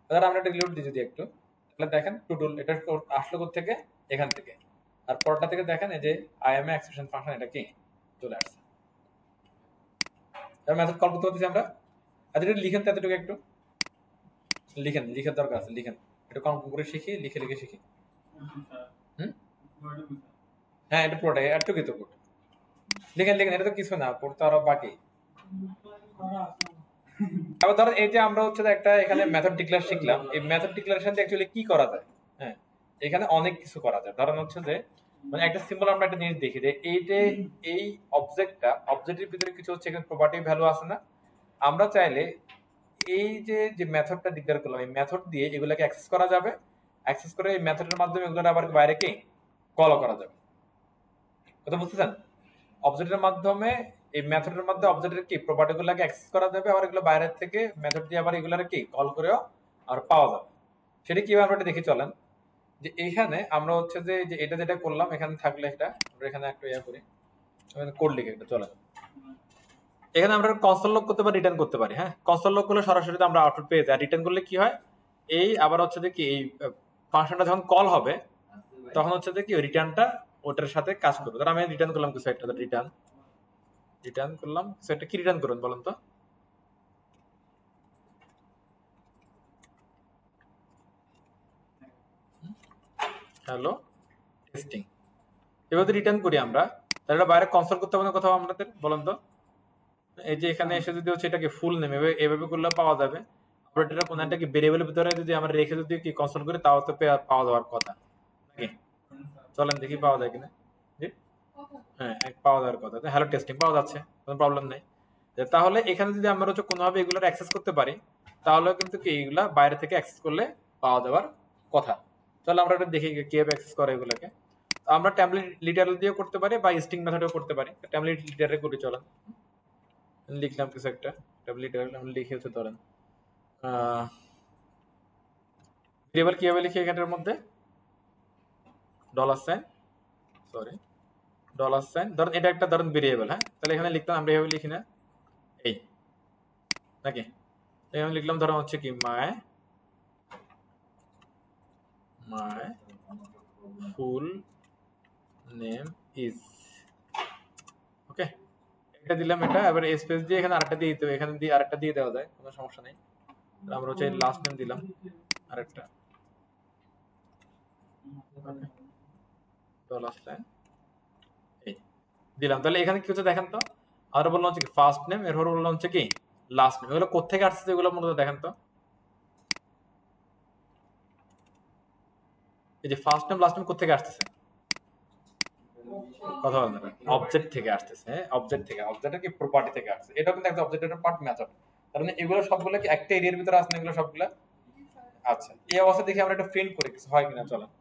এবার আমরা এটা রিলোড দিই যদি একটু, তাহলে দেখেন টুটুল এটা আসলো কোথা থেকে, এখান থেকে। আর পরটা থেকে দেখেন এই যে আই এম এক্সপ্রেশন ফাংশন এটা কি চলে আসছে। এবার মেথড কল করতে পারতেছি আমরা। আচ্ছা এটা লিখেন তো এতটুকু একটু লিখেন, লিখার দরকার আছে, লিখেন একটু কম করে শিখি, লিখে লিখে শিখি। হুম হ্যাঁ এটা পুরোটাই একটু কিন্তু কোড লিখেন লিখেন, এটা তো কিছু না, পড়তে আরো বাকি। আবার ধরো এই যে আমরা হচ্ছে একটা এখানে মেথড ডিক্লেয়ার শিখলাম, এই মেথড ডিক্লারেশন দিয়ে অ্যাকচুয়ালি কি করা যায়? হ্যাঁ এখানে অনেক কিছু করা যায়। ধরেন হচ্ছে যে মানে একটা সিম্বল আমরা একটা জিনিস দেখি যে এই যে এই অবজেক্টটা, অবজেক্টের ভিতরে কিছু হচ্ছে এখানে প্রপার্টি ভ্যালু আছে না, আমরা চাইলে এই যে যে মেথডটা ডিক্লেয়ার করলাম এই মেথড দিয়ে এগুলোকে অ্যাক্সেস করা যাবে, অ্যাক্সেস করে এই মেথডের মাধ্যমে এগুলো আবার বাইরে কি কল করা যাবে। কথা বুঝতেছেন? অবজেক্টের মাধ্যমে এই মেথডের মধ্যে অবজেক্টের কি প্রপার্টি গুলোকে অ্যাক্সেস করা যাবে, আবার এগুলো বাইরে থেকে মেথড দিয়ে আবার এগুলোর কি কল করেও আর পাওয়া যাবে। সেটা কিভাবে আমরা দেখি চলেন। যে এইখানে আমরা হচ্ছে যে এটা যেটা করলাম এখানে থাকলে একটা আমরা এখানে একটা ইয়া করি, কোড লিখে একটা চলেন। এখানে আমরা কনসোল লক করতে পারি, রিটার্ন করতে পারি। হ্যাঁ কনসোল লক করলে সরাসরি আমরা আউটপুট পেয়ে যাই, রিটার্ন করলে কি হয় এই আবার হচ্ছে যে কি এই ফাংশনটা যখন কল হবে তখন হচ্ছে যে কি রিটার্নটা ওটার সাথে কাজ করবে। ধর আমি রিটার্ন করলাম কিছু একটা, রিটার্ন রিটার্ন করলাম সেটা কি রিটার্ন করুন বলেন তো? হ্যালো টেস্টিং, এবার যদি রিটার্ন করি আমরা তাহলে বাইরে কনসোল করতে হবে না কোথাও আমাদের বলেন তো? এই যে এখানে এসে যদি হচ্ছে এটাকে ফুল নেম এভাবে করলে পাওয়া যাবে। আবার এটা কোন একটা কি ভেরিয়েবলের ভিতরে যদি আমরা রেখে যদি কি কনসোল করি তাও তো পাওয়া যাওয়ার কথা নাকি? চলেন দেখি পাওয়া যায় কিনা। জি হ্যাঁ পাওয়া যাওয়ার কথা, হ্যালো টেস্টিং পাওয়া যাচ্ছে, কোনো প্রবলেম নেই। তাহলে এখানে যদি আমরা হচ্ছে কোনোভাবে এগুলোর অ্যাক্সেস করতে পারি তাহলে কিন্তু কি এইগুলা বাইরে থেকে অ্যাক্সেস করলে পাওয়া যাওয়ার কথা। তাহলে আমরা এটা দেখি কিভাবে অ্যাক্সেস করে এগুলোকে। আমরা ট্যাবলেট লিটারাল দিয়ে করতে পারি বা স্ট্রিং মেথডেও করতে পারি। ট্যাবলেট লিটারে করি চলেন, লিখলাম কিছু একটা ট্যাবলেট লিটারাল আমরা লিখে হচ্ছে ধরেন ভেরিয়েবল কিভাবে লিখি এখানের মধ্যে dollar sign, sorry dollar sign, ধরেন এটা একটা ধরেন ভেরিয়েবল। হ্যাঁ তাহলে এখানে লিখতাম আমরা এভাবে লিখি না এই নাকি, এখানে লিখলাম ধরো হচ্ছে কি মাই মাই ফুল নেম ইজ, ওকে এটা দিলাম, এটা এবার স্পেস দিয়ে এখানে আরেকটা দিয়ে দিতে হবে, এখানে দিয়ে আরেকটা দিয়ে দেওয়া যায় কোনো সমস্যা নেই। আমরা হচ্ছে লাস্ট নেম দিলাম আরেকটা ডলার সাইন এই দিলাম। তাহলে এখানে কি হচ্ছে দেখেন তো, আর বললাম হচ্ছে কি ফার্স্ট নেম, এরপর বললাম হচ্ছে কি লাস্ট নেম, এগুলো কোথেকে আসছে এগুলো মূলত দেখেন তো। এই যে ফার্স্ট নেম লাস্ট নেম কোথেকে আসতেছে, কথা বলেন অবজেক্ট থেকে আসতেছে। হ্যাঁ অবজেক্ট থেকে, অবজেক্টের কি প্রপার্টি থেকে আসছে, এটা কিন্তু একটা অবজেক্টের পার্ট মেথড। তার মানে এগুলো সবগুলো কি একটা এরিয়ার ভিতরে আসছে না এগুলো সবগুলো? আচ্ছা এই অবস্থা দেখি আমরা একটা প্রিন্ট করি কিছু হয় কিনা চলেন।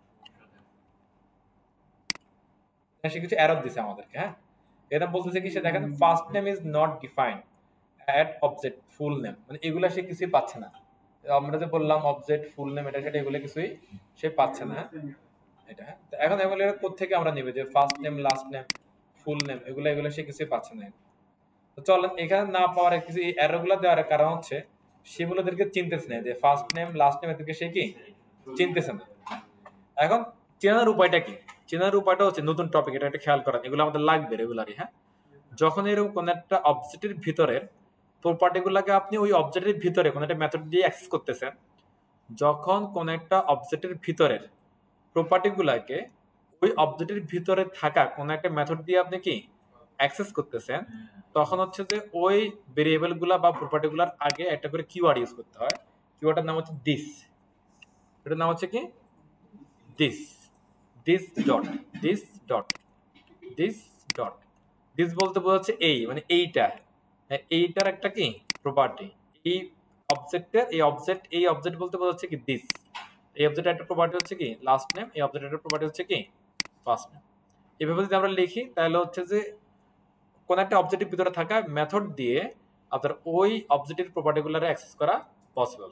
সে কিছু এরর দিছে আমাদেরকে। হ্যাঁ এটা বলতেছে কি সে দেখেন first name is not defined at object full name, মানে এগুলা সে কিছুই পাচ্ছে না। আমরা যে বললাম অবজেক্ট ফুল নেম এটা সেটা এগুলো কিছুই সে পাচ্ছে না। এটা হ্যাঁ এখন এগুলো কোথেকে আমরা নিবে যে first name last name full name এগুলো এগুলো সে কিছুই পাচ্ছে না। তো চলেন এখানে না পাওয়ার কিছু এই এরর গুলো দেওয়ার কারণ হচ্ছে সে ওদেরকে চিনতেছে না যে ফার্স্ট নেম লাস্ট নেম এদেরকে সে কি চিনতেছে না। এখন চেনার উপায়টা কি? চেনার উপায়টা হচ্ছে নতুন টপিক, এটা একটা খেয়াল করেন, এগুলো আমাদের লাগবে রেগুলারই। হ্যাঁ, যখন এরকম কোন একটা অবজেক্টের ভিতরের প্রপার্টিগুলোকে আপনি ওই অবজেক্টের ভিতরে কোন একটা মেথড দিয়ে অ্যাক্সেস করতেছেন, যখন কোন একটা অবজেক্টের ভিতরের প্রপার্টিগুলোকে ওই অবজেক্টের ভিতরে থাকা কোন একটা মেথড দিয়ে আপনি কি অ্যাক্সেস করতেছেন, তখন হচ্ছে যে ওই ভেরিয়েবল গুলা বা প্রপার্টি গুলার আগে একটা করে কিওয়ার্ড ইউজ করতে হয়। কিওয়ার্ডের নাম হচ্ছে দিস। এটার নাম হচ্ছে কি this. This dot, this dot, this dot. This বলতে বোঝাচ্ছে এই, মানে এইটা, এইটার একটা কি প্রপার্টি। এই অবজেক্টের এই অবজেক্ট বলতে বোঝাচ্ছে কি দিস। এই অবজেক্টের একটা প্রপার্টি হচ্ছে কি লাস্ট নেম, এই অবজেক্টের একটা প্রপার্টি হচ্ছে কি ফার্স্ট নেম। এভাবে যদি আমরা লিখি তাহলে হচ্ছে যে কোন একটা অবজেক্টের ভিতরে থাকা মেথড দিয়ে আপনার ওই অবজেক্টের প্রপার্টিগুলোরে অ্যাক্সেস করা পসিবল।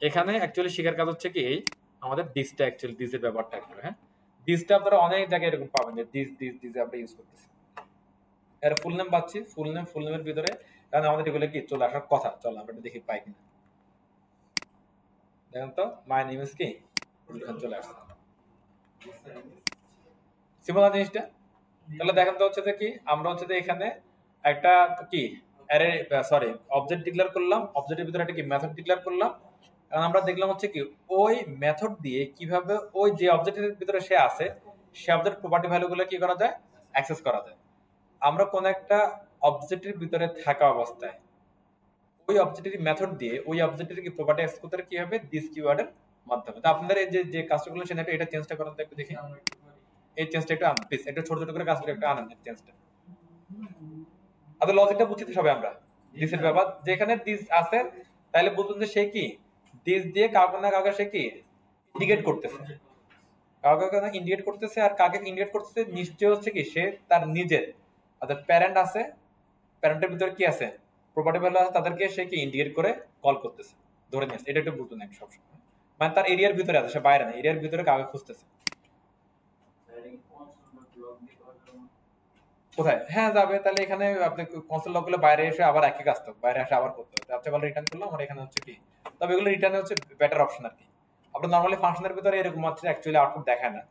এখানে অ্যাকচুয়ালি শেখার কাজ হচ্ছে কি এই আমাদের দিসটা, অ্যাকচুয়ালি দিসের ব্যাপারটা একটু। হ্যাঁ, দিসটা আপনারা অনেক জায়গায় এরকম পাবেন যে দিস দিস দিস আমরা ইউজ করতেছি। এর ফুল নেম পাচ্ছি, ফুল নেমের ভিতরে কারণ আমাদের এগুলো কি চলে আসার কথা। চলো আমরা দেখি পাই কিনা। দেখেন তো মাই নেম ইজ কি চলে আসছে সিম্পল না জিনিসটা? তাহলে দেখেন তো হচ্ছে যে কি আমরা হচ্ছে যে এখানে একটা কি অ্যারে সরি অবজেক্ট ডিক্লেয়ার করলাম, অবজেক্টের ভিতরে একটা কি মেথড ডিক্লেয়ার করলাম। কারণ আমরা দেখলাম হচ্ছে কি ওই মেথড দিয়ে কিভাবে ওই যে অবজেক্টের ভিতরে সে আছে সে অবজেক্ট প্রপার্টি ভ্যালুগুলো কি করা যায়, অ্যাক্সেস করা যায়। আমরা কোন একটা অবজেক্টের ভিতরে থাকা অবস্থায় ওই অবজেক্টের মেথড দিয়ে ওই অবজেক্টের কি প্রপার্টি অ্যাক্সেস করতে কি হবে, দিস কিওয়ার্ডের মাধ্যমে। তো আপনাদের এই যে কাজটা করলেন সেটা এটা চেঞ্জটা করেন তো একটু দেখি। এই চেঞ্জটা একটু আনুন প্লিজ, একটু ছোট ছোট করে কাজ করে একটু আনুন এই চেঞ্জটা। আদৌ লজিকটা বুঝতে সবাই আমরা দিসের ব্যাপার, যেখানে দিস আছে তাহলে বুঝুন যে সে কি দিস দিয়ে কাউকে না কাউকে সে কি ইন্ডিকেট করতেছে, কাউকে কাউকে ইন্ডিকেট করতেছে। আর কাকে ইন্ডিকেট করতেছে, নিশ্চয় হচ্ছে কি সে তার নিজের অর্থাৎ প্যারেন্ট আছে, প্যারেন্টের ভিতরে কি আছে প্রপার্টি ভ্যালু আছে, তাদেরকে সে কি ইন্ডিকেট করে কল করতেছে, ধরে নিয়েছে। এটা একটু বুঝুন এক সবসময়, মানে তার এরিয়ার ভিতরে আছে, সে বাইরে না, এরিয়ার ভিতরে কাউকে খুঁজতেছে। কোথায়? হ্যাঁ যাবে। তাহলে এখানে আপনি কনসোল লক গুলো বাইরে এসে আবার একই কাজ, তো বাইরে এসে আবার করতে হবে। আচ্ছা বলে রিটার্ন করলাম, আর এখানে হচ্ছে কি, তবে এগুলো রিটার্নে হচ্ছে বেটার অপশন আর কি। আপনার নরমালি ফাংশনের ভিতরে এরকম হচ্ছে অ্যাকচুয়ালি আউটপুট দেখায় না,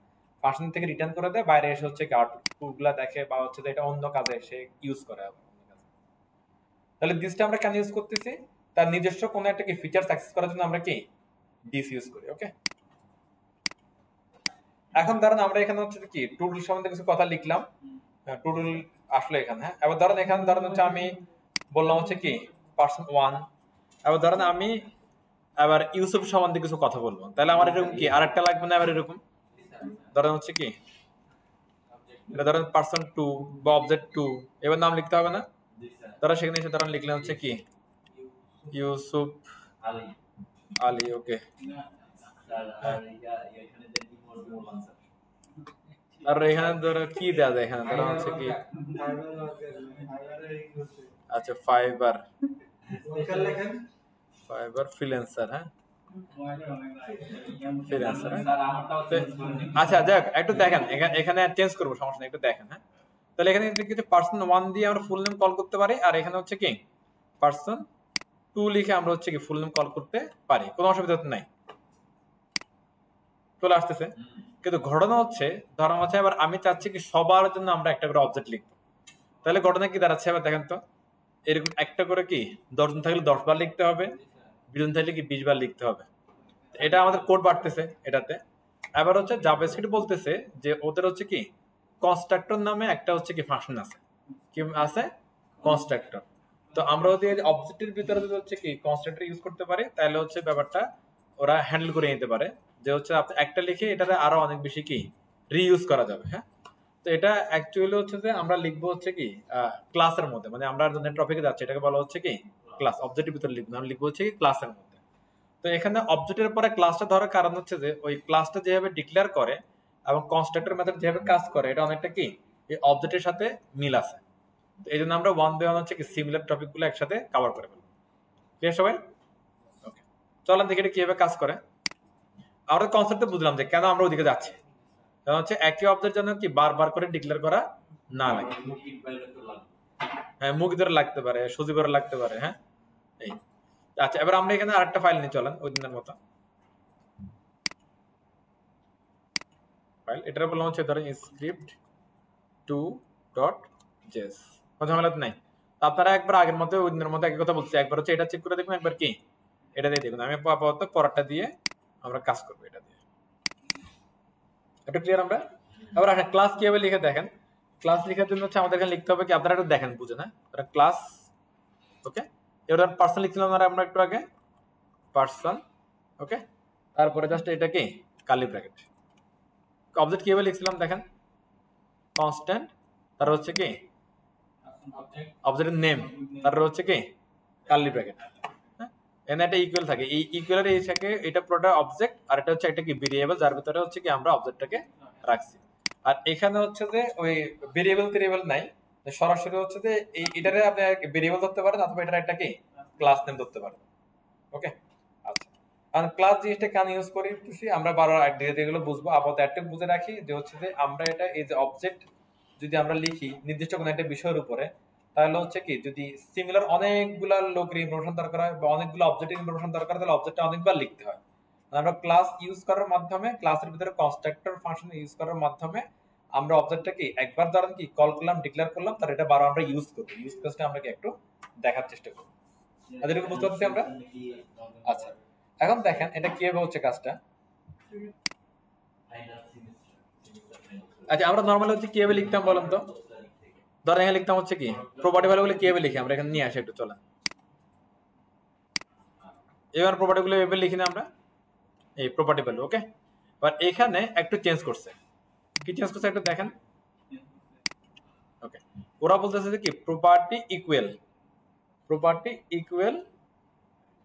ফাংশন থেকে রিটার্ন করে দেয়, বাইরে এসে হচ্ছে কি আউটপুট গুলা দেখে, বা হচ্ছে যে এটা অন্য কাজে সে ইউজ করে আবার অন্য কাজে। তাহলে দিসটা আমরা কেন ইউজ করতেছি, তার নিজস্ব কোনো একটা কি ফিচারস অ্যাক্সেস করার জন্য আমরা কি দিস ইউজ করি। ওকে, এখন ধরেন আমরা এখানে হচ্ছে কি টুডল সম্বন্ধে কিছু কথা লিখলাম, টুডল আসলে এখানে। হ্যাঁ, এবার ধরেন এখানে ধরেন হচ্ছে আমি বললাম হচ্ছে কি পার্সন 1। এবার ধরেন আমি আবার ইউসুফ সম্বন্ধে কিছু কথা বলবো, তাহলে আমার এরকম কি আরেকটা লাগবে না? আবার এরকম ধরেন হচ্ছে কি এটা ধরেন পার্সন 2 বা অবজেক্ট 2, এবার নাম লিখতে হবে না? তারা সেখানে এসে ধরেন লিখলেন হচ্ছে কি ইউসুফ আলী। ওকে, আর এখানে ধরো কি দেওয়া যায়, এখানে ধরো হচ্ছে কি আচ্ছা ফাইবার ফ্রিল্যান্সার। হ্যাঁ, ফ্রিল্যান্সার। আচ্ছা যাক একটু দেখেন, এখানে চেঞ্জ করবো, সমস্যা নেই, একটু দেখেন। হ্যাঁ, তাহলে এখানে কিছু পার্সন 1 দিয়ে আমরা ফুল নেম কল করতে পারি, আর এখানে হচ্ছে কি পার্সন 2 লিখে আমরা হচ্ছে কি ফুল নেম কল করতে পারি, কোনো অসুবিধা নাই, চলে আসতেছে। কিন্তু ঘটনা হচ্ছে ধরো হচ্ছে এবার আমি চাচ্ছি কি সবার জন্য আমরা একটা করে অবজেক্ট লিখবো, তাহলে ঘটনা কি দাঁড়াচ্ছে এবার দেখেন তো, এরকম একটা করে কি 10 জন থাকলে 10 বার লিখতে হবে, 20 জন থাকলে কি 20 বার লিখতে হবে। এটা আমাদের কোড বাড়তেছে এটাতে। এবার হচ্ছে জাভাস্ক্রিপ্ট বলতেছে যে ওদের হচ্ছে কি কনস্ট্রাক্টর নামে একটা হচ্ছে কি ফাংশন আছে, কি আছে কনস্ট্রাক্টর। তো আমরা যদি অবজেক্টের ভিতরে যদি হচ্ছে কি কনস্ট্রাক্টর ইউজ করতে পারি, তাহলে হচ্ছে ব্যাপারটা ওরা হ্যান্ডেল করে নিতে পারে, যে হচ্ছে আপনি একটা লিখে এটাতে আরো অনেক বেশি কি রিইউজ করা যাবে। হ্যাঁ, তো এটা অ্যাকচুয়ালি হচ্ছে যে আমরা লিখবো হচ্ছে কি ক্লাসের মধ্যে, মানে আমরা যে টপিকে যাচ্ছি এটাকে বলা হচ্ছে কি ক্লাস, অবজেক্টের ভিতরে লিখবো, আমরা লিখবো হচ্ছে কি ক্লাসের মধ্যে। তো এখানে অবজেক্টের পরে ক্লাসটা ধরার কারণ হচ্ছে যে ওই ক্লাসটা যেভাবে ডিক্লেয়ার করে এবং কনস্ট্রাক্টর মেথড যেভাবে কাজ করে এটা অনেকটা কি এই অবজেক্টের সাথে মিল আছে। তো এই জন্য আমরা 1 বাই 1 হচ্ছে কি সিমিলার টপিকগুলো একসাথে কভার করে ফেলবো। ক্লিয়ার সবাই? ওকে, চলেন দেখি এটা কিভাবে কাজ করে। আমরা কনসেপ্টটা বুঝলাম যে কেন আমরা ওদিকে যাচ্ছি, কারণ হচ্ছে একই অবজেক্ট যেন কি বারবার করে ডিক্লেয়ার করা না লাগে। হ্যাঁ, মুখ ধরে লাগতে পারে, সজীবরে লাগতে পারে। হ্যাঁ, এই আচ্ছা এবার আমরা এখানে আরেকটা ফাইল নিয়ে চলেন ওই দিনের মতো। ফাইল, এটার বললাম হচ্ছে ধরেন স্ক্রিপ্ট 2.js, কোনো ঝামেলা নাই। আপনারা একবার আগের মতো ওই দিনের মতো একই কথা বলছি, একবার হচ্ছে এটা চেক করে দেখুন, একবার কি এটা দিয়ে দেখুন। আমি আপাতত পরেরটা দিয়ে আমরা কাজ করবো, এটা দিয়ে। এটা ক্লিয়ার? আমরা আবার আসেন ক্লাস কিভাবে লিখে দেখেন। ক্লাস লেখার জন্য হচ্ছে আমাদের এখানে লিখতে হবে কি, আপনারা একটু দেখেন বুঝে না, ক্লাস ওকে। এবার পার্সন লিখছিলাম আমরা একটু আগে, পার্সন ওকে, তারপরে জাস্ট এটা কি কার্লি ব্র্যাকেট। অবজেক্ট কিভাবে লিখছিলাম দেখেন, কনস্ট্যান্ট, তার হচ্ছে কি অবজেক্টের নেম, তারপর হচ্ছে কি কার্লি ব্র্যাকেট। এখানে একটা ইকুয়াল থাকে, এই ইকুয়ালের এই থাকে এটা পুরোটা অবজেক্ট, আর এটা হচ্ছে একটা কি ভেরিয়েবল, যার ভিতরে হচ্ছে কি আমরা অবজেক্টটাকে রাখছি। আর এখানে হচ্ছে যে ওই ভেরিয়েবল নাই, সরাসরি হচ্ছে যে এটারে আপনি ভেরিয়েবল ধরতে পারেন, অথবা এটার একটা কি ক্লাস নেম ধরতে পারেন। ওকে, আচ্ছা। কারণ ক্লাস জিনিসটা কেন ইউজ করতেছি আমরা বারবার ধীরে ধীরে এগুলো বুঝবো। আপাতত একটা বুঝে রাখি যে হচ্ছে যে আমরা এটা এই যে অবজেক্ট যদি আমরা লিখি নির্দিষ্ট কোনো একটা বিষয়ের উপরে, তাহলে হচ্ছে কি যদি সিমিলার অনেকগুলা লোকের ইনফরমেশন দরকার হয় বা অনেকগুলো অবজেক্টের ইনফরমেশন দরকার হয়, তাহলে অবজেক্টটা অনেকবার লিখতে হয়। আমরা ক্লাস ইউজ করার মাধ্যমে, ক্লাসের ভিতরে কনস্ট্রাক্টর ফাংশন ইউজ করার মাধ্যমে আমরা অবজেক্টটাকে একবার ধরেন কি কল করলাম, ডিক্লেয়ার করলাম, তার এটা বারবার আমরা ইউজ করব। ইউজ কেসটা আমরা কি একটু দেখার চেষ্টা করব, এতটুকু বুঝতে পারছি আমরা? আচ্ছা, এখন দেখেন এটা কিভাবে হচ্ছে কাজটা। আচ্ছা, আমরা নরমালি হচ্ছে কিভাবে লিখতাম বলেন তো? ধরেন এখানে লিখতাম হচ্ছে কি প্রপার্টি ভ্যালু গুলো কিভাবে লিখি আমরা, এখানে নিয়ে আসি একটু চলেন। এবার প্রপার্টি গুলো এভাবে লিখি না আমরা, এই প্রপার্টি ভ্যালু ওকে। এবার এখানে একটু চেঞ্জ করছে, কি চেঞ্জ করছে একটু দেখেন। ওকে, ওরা বলতেছে যে কি প্রপার্টি ইকুয়াল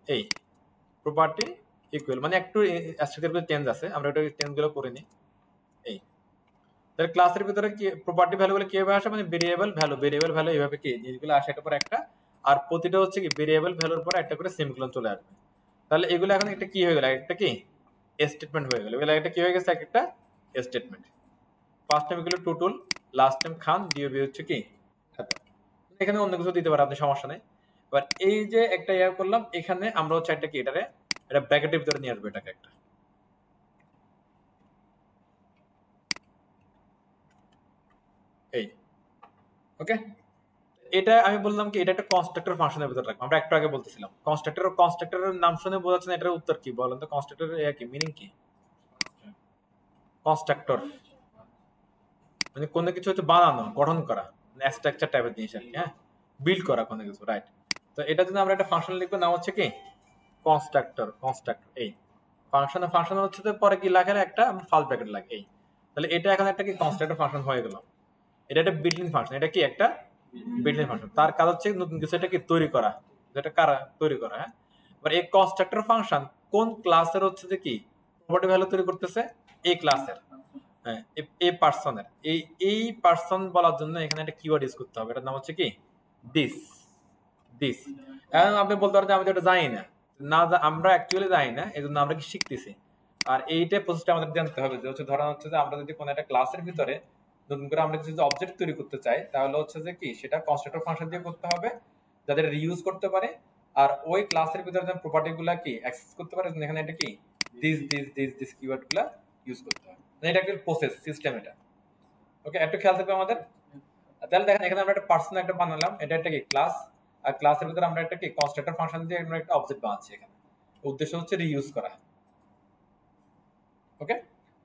এই প্রপার্টি ইকুয়াল, মানে একটু স্ট্রাকচার চেঞ্জ আছে, আমরা একটু চেঞ্জ গুলো করে নিই। এই তাহলে ক্লাসের ভিতরে কি প্রপার্টি ভ্যালু গুলো কিভাবে আসে, মানে ভেরিয়েবল ভ্যালু এইভাবে কি জিনিসগুলো আসে একটা পর একটা, আর প্রতিটা হচ্ছে কি ভেরিয়েবল ভ্যালুর পর একটা করে সেমিকোলন চলে আসবে। তাহলে এগুলো এখন একটা কি হয়ে গেল, একটা কি স্টেটমেন্ট হয়ে গেল। এগুলো একটা কি হয়ে গেছে, একটা স্টেটমেন্ট। ফার্স্ট টাইম এগুলো টুটুল, লাস্ট টাইম খান, ডিওবি হচ্ছে কি এখানে অন্য কিছু দিতে পারে আপনি, সমস্যা নেই। এবার এই যে একটা ইয়া করলাম, এখানে আমরা হচ্ছে একটা কি এটারে এটা ব্র্যাকেটের ভিতরে নিয়ে আসবো এটাকে একটা, এই ওকে। এটা আমি বললাম কি এটা একটা কনস্ট্রাক্টর ফাংশনের ভিতরে রাখবো, আমরা একটু আগে বলতেছিলাম কনস্ট্রাক্টরের নাম শুনে বোঝাচ্ছে না, এটার উত্তর কি বলেন তো? কনস্ট্রাক্টরের কি মিনিং কি? কনস্ট্রাক্টর মানে কোনো কিছু হচ্ছে বানানো, গঠন করা, মানে স্ট্রাকচার টাইপের জিনিস আর কি, হ্যাঁ, বিল্ড করা কোনো কিছু, রাইট। তো এটা জন্য আমরা একটা ফাংশন লিখবো, নাম হচ্ছে কি কনস্ট্রাক্টর। এই ফাংশন হচ্ছে তো পরে কি লাগে একটা ফার্স্ট ব্র্যাকেট লাগে, এই। তাহলে এটা এখন একটা কি কনস্ট্রাক্টর ফাংশন হয়ে গেল। এটা একটা বিল্ট ইন ফাংশন, এটা কি একটা বিল্ট ইন ফাংশন। তার কাজ হচ্ছে নতুন কিছু এটা কি তৈরি করা, যেটা কারা তৈরি করা, হ্যাঁ। এবার এই কনস্ট্রাক্টর ফাংশন কোন ক্লাসের হচ্ছে যে কি প্রপার্টি ভ্যালু তৈরি করতেছে, এই ক্লাসের, হ্যাঁ, এই পার্সনের। এই পার্সন বলার জন্য এখানে একটা কিওয়ার্ড ইউজ করতে হবে, এটার নাম হচ্ছে কি দিস দিস। এখন আপনি বলতে পারেন যে আমি তো এটা জানি না, আমরা অ্যাকচুয়ালি জানি না, এই জন্য আমরা কি শিখতেছি। আর এইটা প্রসেসটা আমাদের জানতে হবে যে হচ্ছে ধরা হচ্ছে যে আমরা যদি কোনো একটা ক্লাসের ভিতরে নতুন করে আমরা কিছু অবজেক্ট তৈরি করতে চাই, তাহলে হচ্ছে যে কি সেটা কনস্ট্রাক্টর ফাংশন দিয়ে করতে হবে, যাদের রিইউজ করতে পারে। আর ওই ক্লাসের ভিতরে যে প্রপার্টি গুলা কি অ্যাক্সেস করতে পারে, এখানে এটা কি দিস কিওয়ার্ড গুলা ইউজ করতে হবে। এটা একটা প্রসেস সিস্টেম এটা, ওকে। একটু খেয়াল থাকবে আমাদের। তাহলে দেখেন এখানে আমরা একটা পার্সন একটা বানালাম, এটা একটা কি ক্লাস, আর ক্লাসের ভিতরে আমরা একটা কি কনস্ট্রাক্টর ফাংশন দিয়ে আমরা একটা অবজেক্ট বানাচ্ছি। এখানে উদ্দেশ্য হচ্ছে রিইউজ করা, ওকে।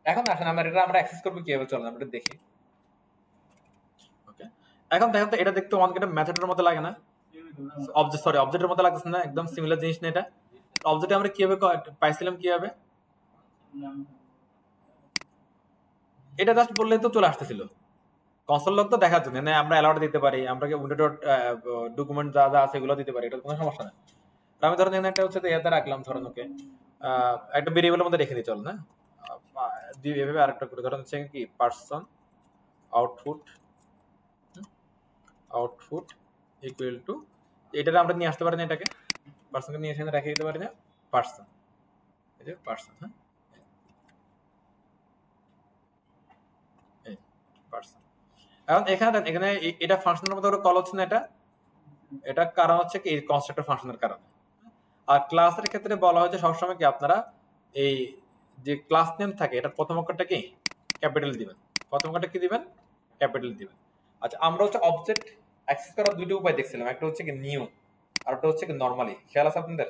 এখন আসেন আমরা অ্যাক্সেস করব কিভাবে, চলেন আমরা দেখি। ওকে, এখন দেখেন তো এটা দেখতে অনেক একটা মেথডের মতো লাগে না? অবজেক্টের মতো লাগছে না? একদম সিমিলার জিনিস না এটা? অবজেক্টে আমরা কিভাবে পাইছিলাম, কিভাবে এটা জাস্ট বললেই তো চলে আসতেছিল। কনসোল লগ তো দেখার জন্য, আমরা অ্যালাউড দিতে পারি, আমরা উইন্ডো ডট ডকুমেন্ট যা যা আছে এগুলো দিতে পারি, এটা কোনো সমস্যা নেই। আমি ধরেন এখানে একটা হচ্ছে এতে রাখলাম, ধরেন ওকে একটা ভেরিয়েবলের মধ্যে রেখে দিই, চল না এভাবে আরেকটা করে ধরেন হচ্ছে কি পার্সন আউটপুট ইকুয়াল টু, এটাতে আমরা নিয়ে আসতে পারি না, এটাকে পার্সনকে নিয়ে এখানে রেখে দিতে পারি না, পার্সন, এই যে পার্সন, হ্যাঁ, এই পার্সন। এখন এখানে এটা ফাংশনের মতো করে কল হচ্ছে না, এটা কারণ হচ্ছে কি কনস্ট্রাক্টর ফাংশনের কারণে। আর ক্লাসের ক্ষেত্রে বলা হয় যে সবসময় কি আপনারা এই যে ক্লাস নেম থাকে এটার প্রথম অক্ষরটা কি ক্যাপিটাল দিবেন, প্রথম কটা কি দিবেন, ক্যাপিটাল দিবেন। আচ্ছা, আমরা হচ্ছে অবজেক্ট অ্যাক্সেস করার দুটো উপায় দেখছিলাম, একটা হচ্ছে কি নিউ আর একটা হচ্ছে কি নরমালি। খেয়াল আছে আপনাদের?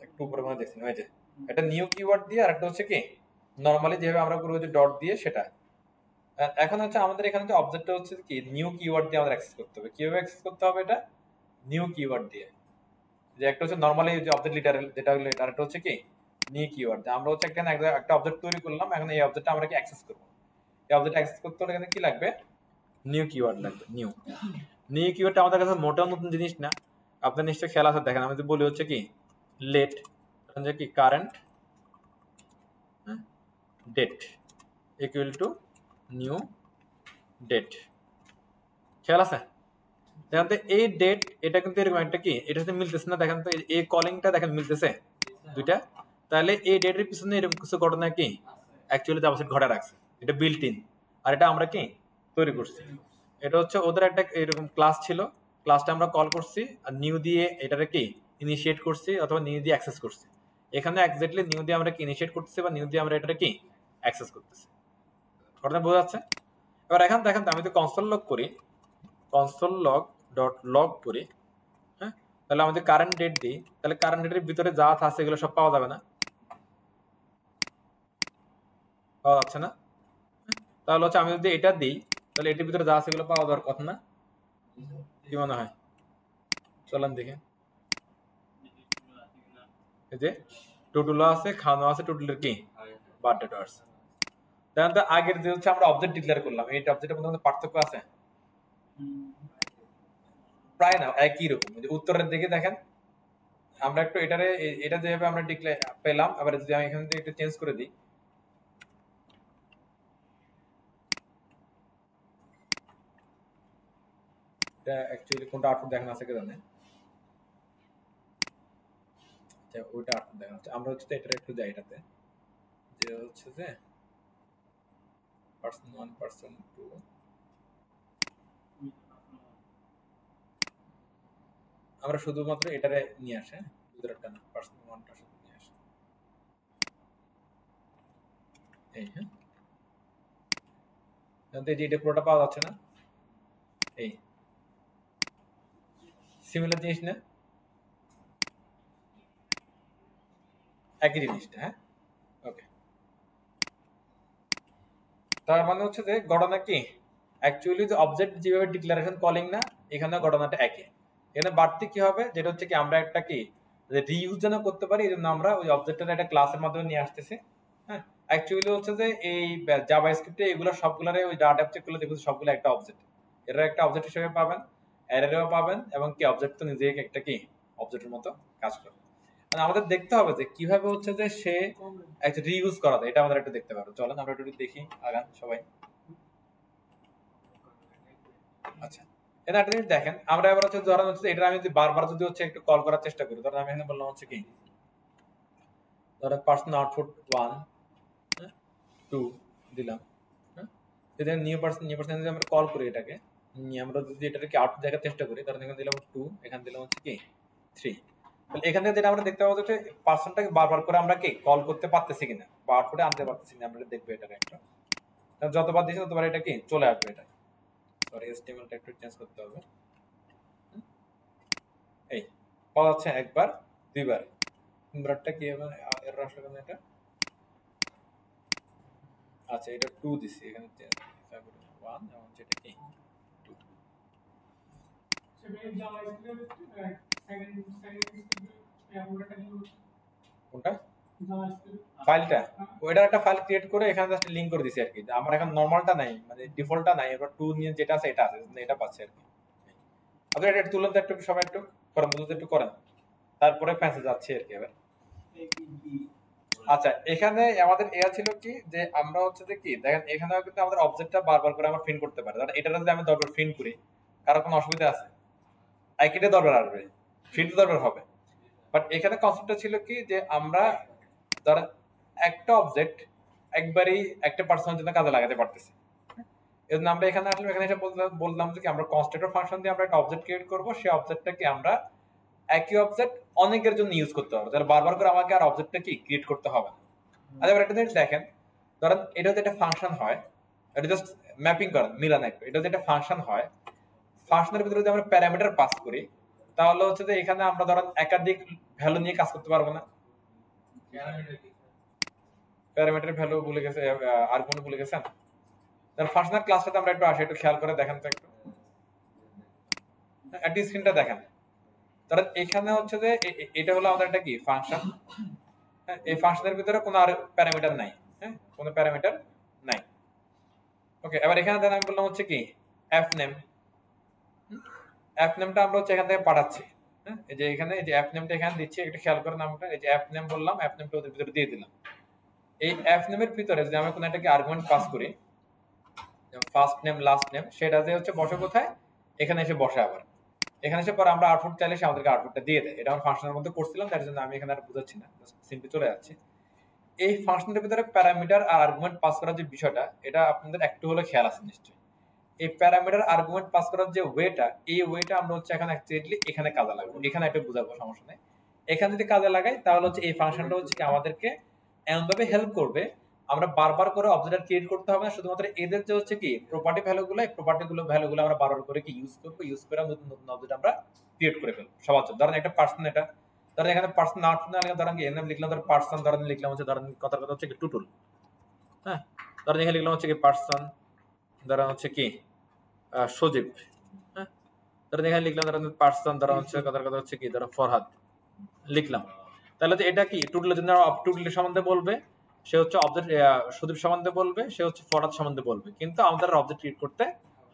একটু উপরে মনে দেখছিলাম, এই যে এটা নিউ কিওয়ার্ড দিয়ে, আর একটা হচ্ছে কি নরমালি যেভাবে আমরা করব যে ডট দিয়ে সেটা। এখন হচ্ছে আমাদের এখানে যে অবজেক্টটা হচ্ছে কি নিউ কিওয়ার্ড দিয়ে আমাদের অ্যাক্সেস করতে হবে। কিভাবে অ্যাক্সেস করতে হবে? এটা নিউ কিওয়ার্ড দিয়ে। যে একটা হচ্ছে নরমালি যে অবজেক্ট লিটারেল যেটা হলো এটা, আর একটা হচ্ছে কি নিউ কিওয়ার্ড। আমরা হচ্ছে একটা অবজেক্ট তৈরি করলাম, এখন এই অবজেক্টটা আমরা কি অ্যাক্সেস করব। এই অবজেক্ট অ্যাক্সেস করতে হলে এখানে কি লাগবে? নিউ কিওয়ার্ড লাগবে। নিউ কিওয়ার্ডটা আমাদের কাছে মোটেও নতুন জিনিস না, আপনার নিশ্চয়ই খেয়াল আছে। দেখেন আমি যদি বলি হচ্ছে কি লেট, কি current date equal to new date, খেয়াল আছে? দেখেন তো এই ডেট এটা কিন্তু এরকম একটা কি, এটা সাথে মিলতেছে না। দেখেন তো এই কলিংটা দেখেন মিলতেছে দুইটা, তাহলে এই ডেটের পিছনে এরকম কিছু ঘটনা কি অ্যাকচুয়ালি জাভাস্ক্রিপ্ট ঘটে রাখছে, এটা বিল্ট ইন, আর এটা আমরা কি তৈরি করছি। এটা হচ্ছে ওদের একটা এরকম ক্লাস ছিল, ক্লাসটা আমরা কল করছি আর নিউ দিয়ে এটারে কি ইনিশিয়েট করছি অথবা নিউ দিয়ে অ্যাক্সেস করছি। এখানে এক্স্যাক্টলি নিউ দিয়ে আমরা কি ইনিশিয়েট করতেছি বা নিউ দিয়ে আমরা এটারে কি অ্যাক্সেস করতেছি। ঘটনা বোঝা যাচ্ছে? এবার এখন দেখেন তো আমি যদি কনসোল লগ করি, কনসোল লগ ডট লগ করি, হ্যাঁ, তাহলে আমাদের কারেন্ট ডেট দিই, তাহলে কারেন্ট ডেটের ভিতরে যা আছে এগুলো সব পাওয়া যাবে না? পাওয়া যাচ্ছে না? তাহলে হচ্ছে আমি যদি এটা দিই, তাহলে এটির ভিতরে যা আছে এগুলো পাওয়া যাওয়ার কথা না? কি মনে হয়? চলেন দেখে। এই যে টুটুলো আছে, খানো আছে, টুটুলের কি বার্থডেটা আছে। দেখেন তো আগের যে হচ্ছে আমরা অবজেক্ট ডিক্লেয়ার করলাম, এই অবজেক্টের মধ্যে পার্থক্য আছে? প্রায় না, একই রকম। উত্তরের দিকে দেখেন, আমরা একটু এটারে এটা যেভাবে আমরা ডিক্লেয়ার পেলাম, আবার যদি আমি এখান থেকে একটু চেঞ্জ করে দিই, এটা অ্যাকচুয়ালি কোনটা আউটপুট দেখানো আছে কে জানে? আচ্ছা, ওইটা আউটপুট দেখানো হচ্ছে। আমরা হচ্ছে এটা একটু যাই, এটাতে যে হচ্ছে যে পার্সন 1 পার্সন 2, আমরা শুধুমাত্র এটারে নিয়ে আসে, ভিতরটা না, পার্সন 1টা শুধু নিয়ে আসে। এই হ্যাঁ, এই যে এটা পুরোটা পাওয়া যাচ্ছে না, এই সিমিলার জিনিস না, একই জিনিসটা। হ্যাঁ, ওকে। তার মানে হচ্ছে যে ঘটনা কি অ্যাকচুয়ালি যে অবজেক্ট যেভাবে ডিক্লারেশন কলিং না, এখানে ঘটনাটা একই। এখানে বাড়তি কি হবে, যেটা হচ্ছে কি আমরা একটা কি রিইউজ যেন করতে পারি, এই জন্য আমরা ওই অবজেক্টটা একটা ক্লাসের মাধ্যমে নিয়ে আসতেছি। হ্যাঁ, অ্যাকচুয়ালি হচ্ছে যে এই জাভাস্ক্রিপ্টে এগুলো সবগুলোরে ওই ডাটা চেকগুলো দেখুন সবগুলো একটা অবজেক্ট, এর একটা অবজেক্ট হিসেবে পাবেন, অ্যারেও পাবেন, এবং কি অবজেক্ট তো নিজেই একটা কি অবজেক্টের মতো কাজ করে। মানে আমাদের দেখতে হবে যে কিভাবে হচ্ছে যে সে একটা রিইউজ করা যায়, এটা আমাদের একটু দেখতে পারবো। চলেন আমরা একটু দেখি, আগান সবাই। আচ্ছা, এটা একটা জিনিস দেখেন, আমরা এবার হচ্ছে ধরেন হচ্ছে এটা আমি যদি বারবার যদি হচ্ছে একটু কল করার চেষ্টা করি, ধরেন আমি এখানে বললাম হচ্ছে কি ধরেন পার্সন আউটপুট 1 2 দিলাম, হ্যাঁ, যদি নিউ পার্সন যদি আমরা কল করি এটাকে, আমরা যদি এটাকে আউটপুট দেখার চেষ্টা করি, ধরেন এখানে দিলাম 2, এখানে দিলাম হচ্ছে কি 3, তাহলে এখান থেকে যেটা আমরা দেখতে পাবো যে পার্সনটাকে বারবার করে আমরা কি কল করতে পারতেছি কিনা বা আউটপুটে আনতে পারতেছি কিনা, আমরা দেখবো এটার একটা। যতবার দিচ্ছি ততবার এটা কি চলে আসবে। এটা সরি, এসটিএমএলটা একটু চেঞ্জ করতে হবে। এই পাওয়া যাচ্ছে একবার, দুইবার, তিনবারটা কি এরর আসলে কেন এটা? আচ্ছা, এটা 2 দিছি এখানে, 1 এবং যেটা কি 2। কোনটা ফাইলটা? ওইটার একটা ফাইল ক্রিয়েট করে এখানে জাস্ট লিংক করে দিছি আর কি। আমার এখন নরমালটা নাই, মানে ডিফল্টটা নাই, এবার 2 নিয়ে যেটা আছে এটা আছে, এটা পাচ্ছে আর কি। আপনি এটা তুলেন তো একটু, সবাই একটু করেন, বুঝতে একটু করেন, তারপরে ফ্যান্সে যাচ্ছে আর কি এবার। আচ্ছা, এখানে আমাদের এয়া ছিল কি যে আমরা হচ্ছে যে কি দেখেন এখানেও কিন্তু আমাদের অবজেক্টটা বারবার করে আমরা প্রিন্ট করতে পারি। ধরেন এটা যদি আমি দরবার প্রিন্ট করি, কারো কোনো অসুবিধা আছে? আইকিটে দরবার আসবে, প্রিন্ট দরবার হবে। বাট এখানে কনসেপ্টটা ছিল কি যে আমরা ধরেন একটা অবজেক্ট একবারই একটা পার্সনের জন্য কাজে লাগাতে পারতেছি। এজন্য আমরা এখানে আসলে এখানে এসে বললাম যে কি আমরা কনস্ট্রাক্টর ফাংশন দিয়ে আমরা একটা অবজেক্ট ক্রিয়েট করব, সেই অবজেক্টটাকে আমরা একই অবজেক্ট অনেকের জন্য ইউজ করতে পারবো, তাহলে বারবার করে আমাকে আর অবজেক্টটা কি ক্রিয়েট করতে হবে না। আচ্ছা, এবার একটা জিনিস দেখেন, ধরেন এটা যদি একটা ফাংশন হয়, এটা জাস্ট ম্যাপিং করা মিলান একটু, এটা যদি একটা ফাংশন হয়, ফাংশনের ভিতরে যদি আমরা প্যারামিটার পাস করি, তাহলে হচ্ছে যে এখানে আমরা ধরেন একাধিক ভ্যালু নিয়ে কাজ করতে পারবো না। প্যারামিটার ভ্যালু ভুলে গেছে, আর্গুমেন্ট ভুলে গেছেন। তাহলে ফাংশনাল ক্লাসটাতে আমরা একটু আসি, একটু খেয়াল করে দেখেন তো একটু, একটু স্ক্রিনটা দেখেন। ধরেন এখানে হচ্ছে যে এটা হলো আমাদের একটা কি ফাংশন। এই ফাংশনের ভিতরে কোনো আর প্যারামিটার নাই, হ্যাঁ, কোনো প্যারামিটার নাই। ওকে, এবার এখানে দেন আমি বললাম হচ্ছে কি এফ নেম। এফ নেমটা আমরা হচ্ছে এখান থেকে পাঠাচ্ছি, হ্যাঁ, এই যে এখানে এই যে এফ নেমটা এখানে দিচ্ছি, একটু খেয়াল করে নামটা, এই যে এফ নেম বললাম, এফ নেমটা ওদের ভিতরে দিয়ে দিলাম। এই এফ নেমের ভিতরে যদি আমি কোনো একটা আর্গুমেন্ট পাস করি, ফার্স্ট নেম লাস্ট নেম, সেটা যে হচ্ছে বসে কোথায়, এখানে এসে বসে। আবার এখানে এসে পরে আমরা আউটপুট চাইলে সে আমাদেরকে আউটপুটটা দিয়ে দেয়। এটা আমার ফাংশনের মধ্যে করছিলাম, তার জন্য আমি এখানে আর বুঝাচ্ছি না, সিম্পলি চলে যাচ্ছি। এই ফাংশনের ভিতরে প্যারামিটার আর আর্গুমেন্ট পাস করার যে বিষয়টা, এটা আপনাদের একটু হলে খেয়াল আছে নিশ্চয়ই। এই প্যারামিটার আর্গুমেন্ট পাস করার যে ওয়েটা, এই ওয়েটা আমরা হচ্ছে এখানে অ্যাকচুয়ালি এখানে কাজে লাগাবো। এখানে একটু বুঝাবো, সমস্যা নেই। এখানে যদি কাজে লাগাই তাহলে হচ্ছে এই ফাংশনটা হচ্ছে কি আমাদেরকে এমন ভাবে হেল্প করবে, আমরা বারবার করে অবজেক্ট ক্রিয়েট করতে হবে না, শুধুমাত্র এদের যে হচ্ছে কি প্রপার্টি ভ্যালুগুলো, এই প্রপার্টি ভ্যালুগুলো আমরা বারবার করে কি ইউজ করবো, ইউজ করে নতুন নতুন অবজেক্ট আমরা ক্রিয়েট করে ফেলবো সবার জন্য। ধরেন একটা পার্সন, এটা ধরেন এখানে পার্সন না ধরেন কি এর লিখলাম, ধরেন পার্সন, ধরেন লিখলাম হচ্ছে, ধরেন কথার কথা হচ্ছে কি টুটুল, হ্যাঁ, ধরেন এখানে লিখলাম হচ্ছে কি পার্সন, ধরেন হচ্ছে কি সজীব, হ্যাঁ, ধরেন এখানে লিখলাম ধরেন পার্সন, ধরেন হচ্ছে কথার কথা হচ্ছে কি ধরেন ফরহাদ লিখলাম। তাহলে যে এটা কি টুটুলের জন্য টুটুলের সম্বন্ধে বলবে, সে হচ্ছে অবজেক্ট সুদীপ সম্বন্ধে বলবে, সে হচ্ছে ফরহাদ সম্বন্ধে বলবে, কিন্তু আমাদের অবজেক্ট ক্রিয়েট করতে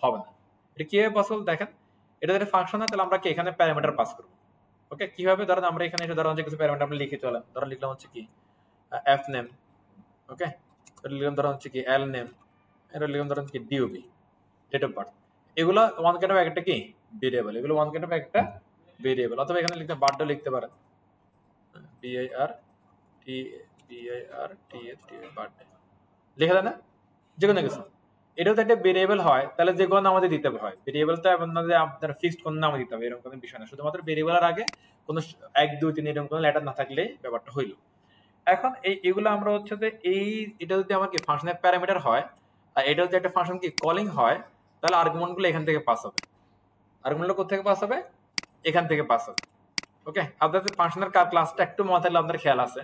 হবে না। এটা কিভাবে পসিবল দেখেন, এটা যদি ফাংশন হয় তাহলে আমরা কি এখানে প্যারামিটার পাস করবো। ওকে, কিভাবে, ধরেন আমরা এখানে এসে ধরেন যে কিছু প্যারামিটার আমরা লিখে চলেন, ধরেন লিখলাম হচ্ছে কি এফ নেম, ওকে, লিখলাম ধরেন হচ্ছে কি এল নেম, এটা লিখলাম ধরেন কি ডিওবি, ডেট অফ বার্থ। এগুলো ওয়ান কাইন্ড অফ একটা কি ভেরিয়েবল, এগুলো ওয়ান কাইন্ড অফ একটা ভেরিয়েবল। অথবা এখানে লিখতে বার্থডে লিখতে পারেন, বিআইআর টি, বিআইআর টি এইচ টি বার্থডে লিখে দেয় না, যে কোনো কিছু। এটাও তো একটা ভেরিয়েবল হয়, তাহলে যে কোনো আমাদের দিতে হয়। ভেরিয়েবল তো এমন না যে আপনার ফিক্সড কোন নাম দিতে হবে, এরকম কোনো বিষয় না। শুধুমাত্র ভেরিয়েবলের আগে কোনো 1 2 3 এরকম কোনো লেটার না থাকলেই ব্যাপারটা হইলো। এখন এগুলো আমরা হচ্ছে যে এটা যদি আমার কি ফাংশনের প্যারামিটার হয়, আর এটা যদি একটা ফাংশন কি কলিং হয়, তাহলে আর্গুমেন্ট গুলো এখান থেকে পাস হবে। আর্গুমেন্ট গুলো কোথা থেকে পাস হবে, এখান থেকে পাস হবে। ওকে, আপনাদের ফাংশনের ক্লাসটা একটু মনে থাকলে আপনাদের খেয়াল আছে,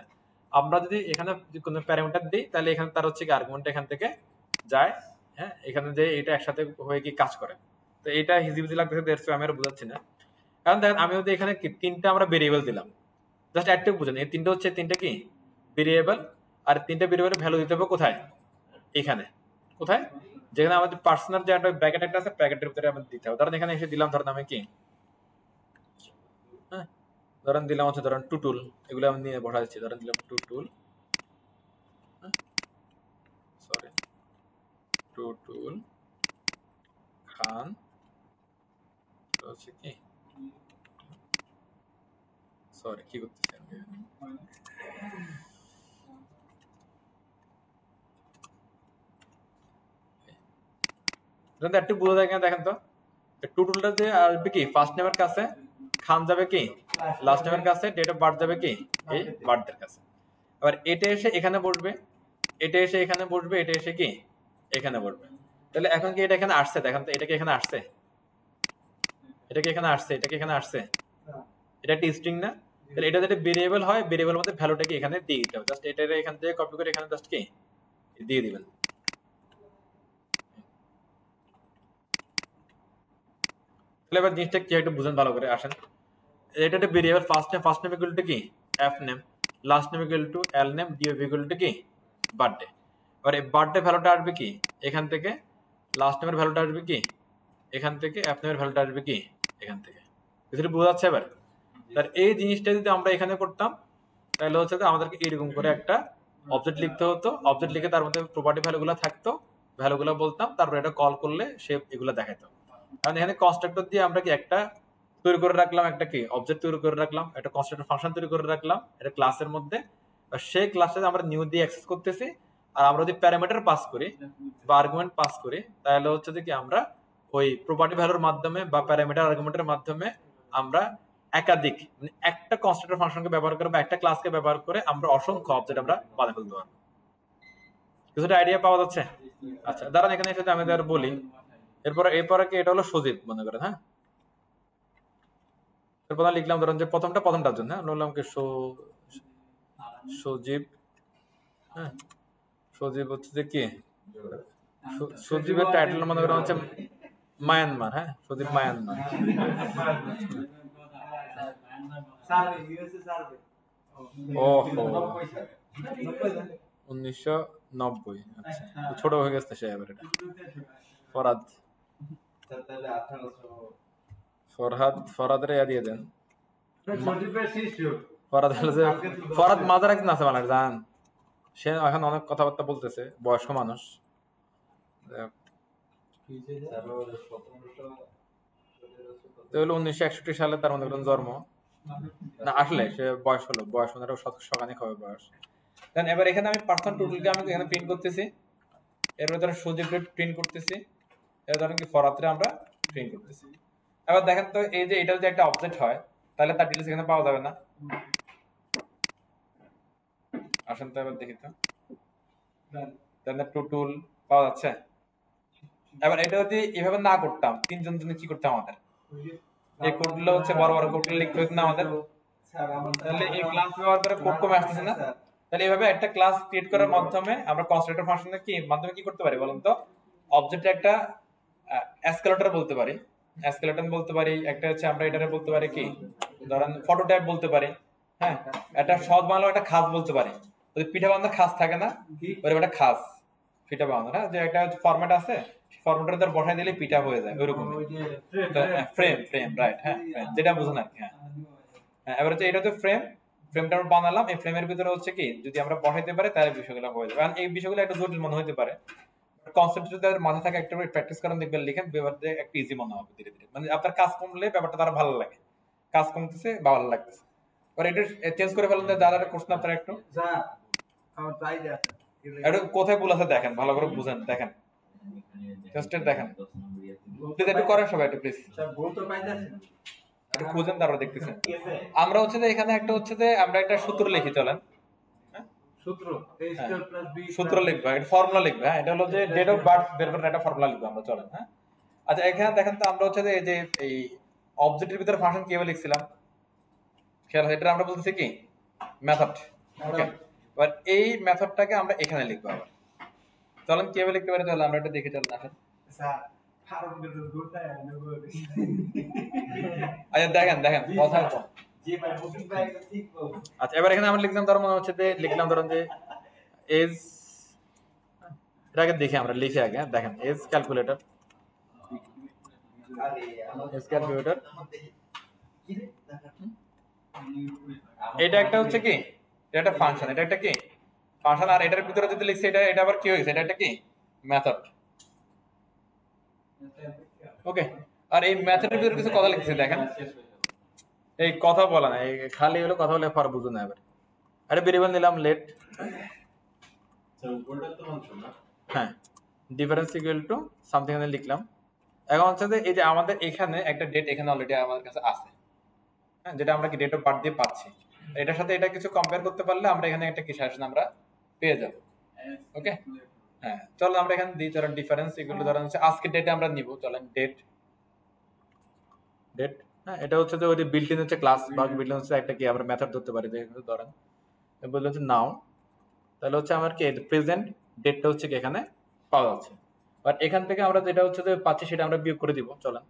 আমরা যদি এখানে কোনো প্যারামিটার দিই, তাহলে এখানে তার হচ্ছে কি আর্গুমেন্ট এখান থেকে যায়, হ্যাঁ, এখানে যে এটা একসাথে হয়ে কি কাজ করে। তো এটা হিজিবিজি লাগতেছে, দেড়শো আমি আর বুঝাচ্ছি না। কারণ দেখেন আমি যদি এখানে কি তিনটা আমরা ভেরিয়েবল দিলাম, জাস্ট একটু বুঝেন, এই তিনটা হচ্ছে তিনটা কি ভেরিয়েবল, আর তিনটা ভেরিয়েবলের ভ্যালু দিতে হবে কোথায়, এখানে, কোথায়, যেখানে আমাদের পার্সোনাল যে একটা ব্র্যাকেট একটা আছে, ব্র্যাকেটের ভিতরে আমাদের দিতে হবে। ধরেন এখানে এসে দিলাম, ধরেন আমি কি, হ্যাঁ, ধরেন দিলাম হচ্ছে ধরেন টুটুল, এগুলো আমি নিয়ে বসা দিচ্ছি, ধরেন দিলাম টুটুল, সরি টুটুল খান, হচ্ছে কি সরি কি করতেছি আমি, একটু বুঝে দেখেন, দেখেন তো টুটুলটা যে আসবে কি ফার্স্ট নেমের কাছে, খান যাবে কি লাস্ট নেমের কাছে, ডেট অফ বার্থ যাবে কি এই বার্থের কাছে। আবার এটা এসে এখানে বসবে, এটা এসে এখানে বসবে, এটা এসে কি এখানে বসবে। তাহলে এখন কি এটা এখানে আসছে, দেখেন তো এটা কি এখানে আসছে, এটা কি এখানে আসছে, এটা কি এখানে আসছে, এটা একটা স্ট্রিং না। তাহলে এটা যদি ভেরিয়েবল হয়, ভেরিয়েবলের মধ্যে ভ্যালুটা কি এখানে দিয়ে দিতে হবে, জাস্ট এটা এখান থেকে কপি করে এখানে জাস্ট কি দিয়ে দিবেন। তাহলে এবার জিনিসটা কি একটু বুঝেন ভালো করে, আসেন। এটা একটা variable, first name equal to কি F name, last name equal to L name, DO equal to কি বার্থডে। এবার এই বার্থডে ভ্যালুটা আসবে কি এখান থেকে, লাস্ট নেমের ভ্যালুটা আসবে কি এখান থেকে, এফ নেমের ভ্যালুটা আসবে কি এখান থেকে। কিছুটা বোঝা যাচ্ছে এবার। তার এই জিনিসটা যদি আমরা এখানে করতাম, তাহলে হচ্ছে যে আমাদেরকে এরকম করে একটা অবজেক্ট লিখতে হতো, অবজেক্ট লিখে তার মধ্যে প্রপার্টি ভ্যালুগুলো থাকতো, ভ্যালুগুলো বলতাম, তারপর এটা কল করলে সে এগুলো দেখাতো। কারণ এখানে কনস্ট্রাক্টর দিয়ে আমরা কি একটা তৈরি করে রাখলাম, একটা কি অবজেক্ট তৈরি করে রাখলাম, একটা কনস্ট্রাক্টর ফাংশন তৈরি করে রাখলাম এটা ক্লাসের মধ্যে, আর সেই ক্লাসে আমরা নিউ দিয়ে অ্যাক্সেস করতেছি। আর আমরা যদি প্যারামিটার পাস করি বা আর্গুমেন্ট পাস করি, তাহলে হচ্ছে যে কি আমরা ওই প্রপার্টি ভ্যালুর মাধ্যমে বা প্যারামিটার আর্গুমেন্টের মাধ্যমে আমরা একাধিক মানে একটা কনস্ট্রাক্টর ফাংশনকে ব্যবহার করে বা একটা ক্লাসকে ব্যবহার করে আমরা অসংখ্য অবজেক্ট আমরা বানাতে ফেলতে পারবো। কিছুটা আইডিয়া পাওয়া যাচ্ছে? আচ্ছা দাঁড়ান, এখানে এসে আমি আর বলি। এরপরে কি এটা হলো সজীব মনে করেন, হ্যাঁ। এরপর লিখলাম ধরেন যে প্রথমটার জন্য, হ্যাঁ, বললাম কি সজীব, হ্যাঁ। সজীব হচ্ছে যে কি, সজীবের টাইটেল মনে করেন হচ্ছে মায়ানমার, হ্যাঁ, সজীব মায়ানমার। ওহো, 1990, আচ্ছা ছোট হয়ে গেছে সে এবার। এটা ফরহাদের দিয়ে দেন। ফরহাদ মাজার একজন আছে মানে জান, সে এখন অনেক কথাবার্তা বলতেছে, বয়স্ক মানুষ। তো হলো 1961 সালে তার মনে করেন জন্ম, না আসলে সে বয়স মানে সখানিক হবে বয়স। দেন এবার এখানে আমি পার্সন টোটালকে আমি এখানে প্রিন্ট করতেছি, এর ভিতরে সজীবকে প্রিন্ট করতেছি, এর ধরেন কি ফরাতরে আমরা প্রিন্ট করতেছি। এবার দেখেন তো এই যে এটা যদি একটা অবজেক্ট হয় তাহলে তার ডিটেইলস এখানে পাওয়া যাবে না? আসেন তো এবার দেখি তো, দেন টুল পাওয়া যাচ্ছে। এবার এটা যদি এভাবে না করতাম, তিনজন জন্য কি করতাম আমাদের? এই কোডগুলো হচ্ছে বড় বড় কোডগুলো লিখতে হতো না আমাদের? তাহলে এই ক্লাস ব্যবহার করে কোড কমে আসতেছে না? তাহলে এইভাবে একটা ক্লাস ক্রিয়েট করার মাধ্যমে আমরা কনস্ট্রাক্টর ফাংশনের মাধ্যমে কি করতে পারি বলুন তো? অবজেক্টে একটা এসকেলেটর বলতে পারি, একটা হচ্ছে আমরা এটারে বলতে পারি কি, ধরেন ফটো টাইপ বলতে পারি, হ্যাঁ। একটা সহজ বাংলা একটা খাস বলতে পারি। যদি পিঠা বাঁধার খাস থাকে না, ওই একটা খাস পিঠা বাঁধার, হ্যাঁ, যে একটা ফরম্যাট আছে, ফরম্যাটের ধর বসাই দিলে পিঠা হয়ে যায় ওইরকম। ফ্রেম রাইট, হ্যাঁ, যেটা বুঝুন আর কি, হ্যাঁ। এবার হচ্ছে এটা তো ফ্রেমটা আমরা বানালাম, এই ফ্রেমের ভিতরে হচ্ছে কি যদি আমরা বসাইতে পারি তাহলে বিষয়গুলো হয়ে যাবে। এই বিষয়গুলো একটু জটিল মনে হতে পারে, কনসেপ্ট যদি তাদের মাথা থাকে একটা প্র্যাকটিস করেন, দেখবেন লিখেন ব্যাপারটা একটু ইজি মনে হবে ধীরে ধীরে। মানে আপনার কাজ কমলে ব্যাপারটা তারা ভালো লাগে, কাজ কমতেছে বা ভালো লাগতেছে। আর এটা চেঞ্জ করে ফেলেন, যারা কোশ্চেন আপনারা একটু একটু কোথায় ভুল আছে দেখেন, ভালো করে বুঝেন, দেখেন জাস্ট দেখেন, প্লিজ একটু করেন সবাই একটু প্লিজ একটু খুঁজেন, তারপর দেখতেছেন। আমরা হচ্ছে যে এখানে একটা হচ্ছে যে আমরা একটা সূত্র লিখি, চলেন সূত্র লিখবো, একটা ফর্মুলা লিখবো, হ্যাঁ। এটা হলো যে ডেট অফ বার্থ বের করার একটা ফর্মুলা লিখবো আমরা, চলেন, হ্যাঁ। আচ্ছা এখানে দেখেন তো আমরা হচ্ছে যে এই যে এই অবজেক্টের ভিতরে ফাংশন কিভাবে লিখছিলাম খেয়াল, এটা আমরা বলতেছি কি মেথড, ওকে। এবার এই মেথডটাকে আমরা এখানে লিখবো আবার, চলেন কিভাবে লিখতে পারি তাহলে আমরা এটা দেখে চলেন, আসেন। আচ্ছা দেখেন কথা কম। আচ্ছা এবার এখানে আমরা লিখলাম, ধর মনে হচ্ছে যে লিখলাম ধরুন যে এজ, এটাকে দেখি আমরা লিখে আগে, দেখেন এজ ক্যালকুলেটর, এটা একটা হচ্ছে কি, এটা একটা ফাংশন, এটা একটা কি ফাংশন, আর এটার ভিতরে যদি লিখছি এটা আবার কি হয়েছে, এটা একটা কি মেথড, ওকে। আর এই মেথডের ভিতরে কিছু কথা লিখছি দেখেন, এই কথা বলা না, এই খালি হলো কথা বলে পর বুঝুন না। এবার একটা ভেরিয়েবল নিলাম লেট, হ্যাঁ, ডিফারেন্স ইকুয়াল টু সামথিং এখানে লিখলাম। এখন হচ্ছে যে এই যে আমাদের এখানে একটা ডেট এখানে অলরেডি আমাদের কাছে আছে, হ্যাঁ, যেটা আমরা কি ডেট অফ বার্থ দিয়ে পাচ্ছি। এটার সাথে এটা কিছু কম্পেয়ার করতে পারলে আমরা এখানে একটা কি সাজেশন আমরা পেয়ে যাব, ওকে। হ্যাঁ চলো আমরা এখানে দিই, চলেন ডিফারেন্স এগুলো ধরেন হচ্ছে আজকের ডেটে আমরা নিব, চলেন ডেট, হ্যাঁ। এটা হচ্ছে যে ওই যে বিল্ট ইন হচ্ছে ক্লাস বা বিল্ট ইন হচ্ছে একটা কি আমরা মেথড ধরতে পারি, যে ধরেন বলতে হচ্ছে নাও, তাহলে হচ্ছে আমার কি প্রেজেন্ট ডেটটা হচ্ছে কি এখানে পাওয়া যাচ্ছে। বাট এখান থেকে আমরা যেটা হচ্ছে যে পাচ্ছি সেটা আমরা বিয়োগ করে দিব, চলেন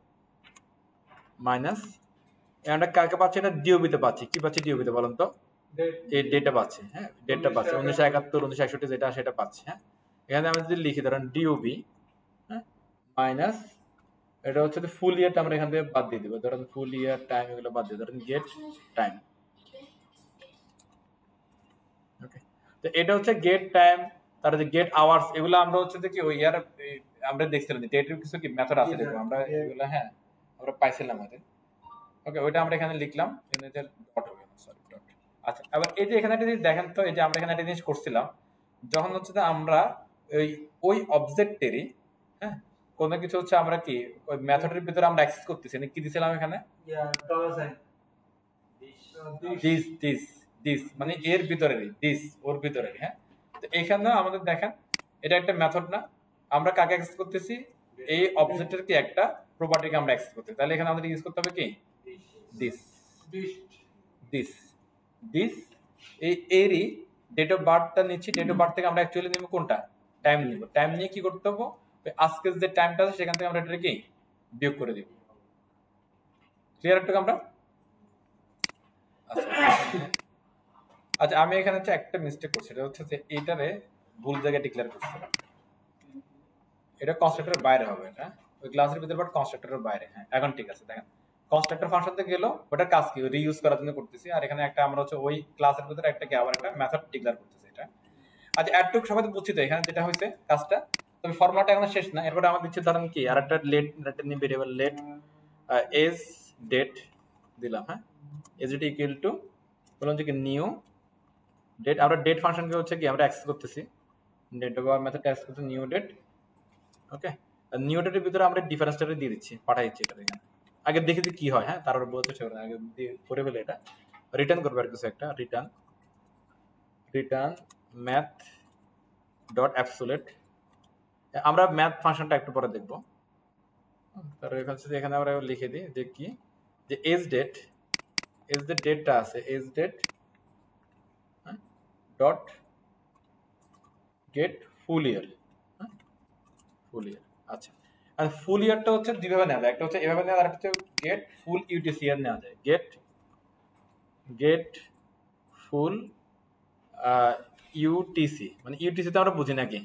মাইনাস, আমরা কাকে পাচ্ছি, এটা ডিওবিতে পাচ্ছি, কি পাচ্ছি ডিওবিতে বলেন তো, এই ডেটটা পাচ্ছি, হ্যাঁ, ডেটটা পাচ্ছি 1971 1961 যেটা সেটা পাচ্ছি, হ্যাঁ। এখানে আমি যদি লিখি ধরেন ডিওবি, হ্যাঁ, মাইনাস এটা হচ্ছে ফুল ইয়ারটা আমরা এখান থেকে বাদ দিয়ে দিব, ধরেন ফুল ইয়ার টাইম এগুলো বাদ দিয়ে ধরেন গেট টাইম, ওকে। তো এটা হচ্ছে গেট টাইম, তার যে গেট আওয়ার্স, এগুলো আমরা হচ্ছে যে কি ওই ইয়ার আমরা দেখছিলাম যে ডেটের কিছু কি মেথড আছে দেখো আমরা এগুলো, হ্যাঁ, আমরা পাইছিলাম আমাদের, ওকে। ওইটা আমরা এখানে লিখলাম, এখানে যে ডট হবে, সরি ডট। আচ্ছা এবার এই যে এখানে একটা জিনিস দেখেন তো, এই যে আমরা এখানে একটা জিনিস করছিলাম, যখন হচ্ছে যে আমরা ওই অবজেক্টেরই, হ্যাঁ, কোনো কিছু হচ্ছে আমরা কি ওই মেথডের ভিতরে আমরা অ্যাক্সেস করতেছি না, কি দিছিলাম এখানে দিস মানে এর ভিতরেরই দিস, ওর ভিতরেরই, হ্যাঁ। তো এখানে আমাদের দেখেন এটা একটা মেথড না, আমরা কাকে অ্যাক্সেস করতেছি, এই অবজেক্টের কি একটা প্রপার্টিকে আমরা অ্যাক্সেস করতেছি। তাহলে এখানে আমাদের ইউজ করতে হবে কি দিস দিস দিস এই এরই ডেট অফ বার্থটা নিচ্ছি, ডেট অফ বার্থ থেকে আমরা অ্যাকচুয়ালি নিব কোনটা, টাইম নিব। টাইম নিয়ে কি করতে হবে, আজকের যে টাইমটা আছে সেখান থেকে আমরা এটা কি বিয়োগ করে দিব। ক্লিয়ার একটু আমরা? আচ্ছা আমি এখানে হচ্ছে একটা মিস্টেক করছি, এটা হচ্ছে যে এইটারে ভুল জায়গায় ডিক্লেয়ার করছিলাম, এটা কনস্ট্রাক্টরের বাইরে হবে, এটা ওই ক্লাসের ভিতরে বাট কনস্ট্রাক্টরের বাইরে। হ্যাঁ এখন ঠিক আছে, দেখেন কনস্ট্রাক্টর ফাংশন থেকে গেল, ওটার কাজ কি রিইউজ করার জন্য করতেছি, আর এখানে একটা আমরা হচ্ছে ওই ক্লাসের ভিতরে একটা কি আবার একটা মেথড ডিক্লেয়ার করতেছি এটা। আচ্ছা অ্যাডটুক সবাই তো বুঝছি তো এখানে যেটা হয়েছে কাজটা, তবে ফর্মুলাটা এখন শেষ না। এরপরে আমার দিচ্ছে ধরেন কি আর একটা let variable let age date দিলাম। হ্যাঁ এজ ডেট ইকুয়াল টু বললাম যে কি নিউ ডেট, আমরা ডেট ফাংশনকে হচ্ছে কি আমরা অ্যাক্সেস করতেছি, ডেট অফ মেথড অ্যাক্সেস করতে নিউ ডেট। ওকে নিউ ডেটের ভিতরে আমরা ডিফারেন্সটা দিয়ে দিচ্ছি, পাঠাই দিচ্ছি এটা এখানে। আগে দেখি যে কি হয়, হ্যাঁ তারপরে বলতে চাই আগে করে ফেলে এটা রিটার্ন করবে আর কিছু একটা, রিটার্ন ম্যাথ ডট অ্যাবসোলেট। আমরা ম্যাথ ফাংশনটা একটু পরে দেখবো। তারপরে এখানে আমরা লিখে দিই যে কি যে এজ ডেটটা আছে, এজ ডেট ডট গেট ফুল ইয়ার, ফুল ইয়ার। আচ্ছা আর ফুল ইয়ারটা হচ্ছে দুইভাবে নেওয়া যায়, একটা হচ্ছে এভাবে নেওয়া যায়, আর একটা হচ্ছে গেট ফুল ইউটিসি ইয়ার নেওয়া যায়। গেট ফুল ইউটিসি মানে ইউটিসিতে আমরা বুঝি নাকি,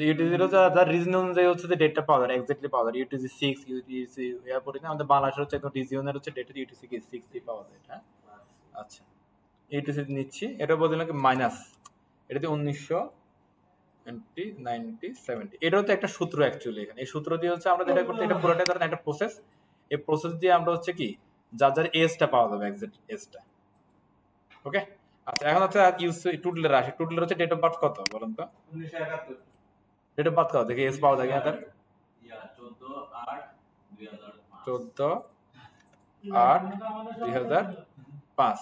ইউটিসির হচ্ছে তার রিজন অনুযায়ী হচ্ছে যে ডেটটা পাওয়া যায়, এক্স্যাক্টলি পাওয়া যায়। ইউটিসি 6 ইউটিসি এয়ারপোর্টে না আমাদের বাংলাদেশের হচ্ছে একদম রিজিয়নের হচ্ছে ডেটা ইউটিসি কি 6 পাওয়া যায় এটা। আচ্ছা ইউটিসি নিচ্ছি, এটা বলতে নাকি মাইনাস, এটাতে 1990 এটা হচ্ছে একটা সূত্র অ্যাকচুয়ালি। এখানে এই সূত্র দিয়ে হচ্ছে আমরা যেটা করতে, এটা পুরোটা ধরেন একটা প্রসেস, এই প্রসেস দিয়ে আমরা হচ্ছে কি যার এজটা পাওয়া যাবে, এক্সাক্ট এজটা। ওকে আচ্ছা এখন হচ্ছে ইউজ টুডলের আসে, টুডলের হচ্ছে ডেট অফ বার্থ কত বলুন তো, 1971 ডেট অফ বার্থ কত দেখি এজ পাওয়া যায় কিনা তার, 14/8/2005।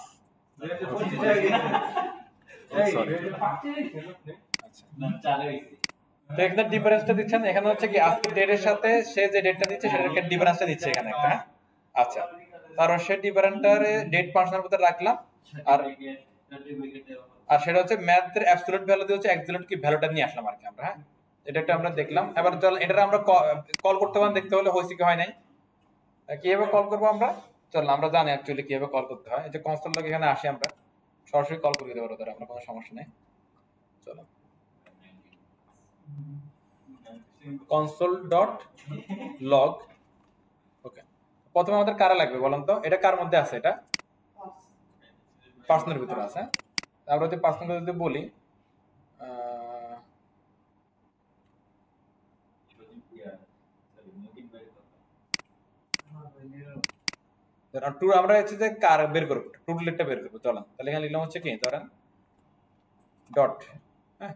তো এখানে ডিফারেন্সটা দিচ্ছেন, এখানে হচ্ছে কি আজকের ডেটের সাথে সে যে ডেটটা দিচ্ছে সেটার ডিফারেন্সটা দিচ্ছে এখানে একটা। হ্যাঁ আচ্ছা তারপর সে ডিফারেন্টটারে ডেট ফাংশনের ভিতরে রাখলাম, আর সেটা হচ্ছে ম্যাথের অ্যাবসলিউট ভ্যালু দিয়ে হচ্ছে অ্যাবসলিউট কি ভ্যালুটা নিয়ে আসলাম আর কি আমরা। হ্যাঁ এটা একটা আমরা দেখলাম, এবার চল এটা আমরা কল করতে পারলাম, দেখতে হলে হয়েছে কি হয় নাই, কিভাবে কল করবো আমরা, চল আমরা জানি অ্যাকচুয়ালি কিভাবে কল করতে হয়। এই যে কনসোল লগ এখানে আসি, আমরা সরাসরি কল করে দিতে পারবো, ধর আমরা কোনো সমস্যা নেই। চলো কনসোল ডট লগ। ওকে প্রথমে আমাদের কারা লাগবে বলেন তো, এটা কার মধ্যে আছে, এটা পার্সনের ভিতরে আছে। আমরা যদি পার্সনের যদি বলি আমরা হচ্ছে যে কার বের করবো, টুডলেটটা বের করবো। চলেন তাহলে এখানে লিখলাম হচ্ছে কি ধরেন ডট, হ্যাঁ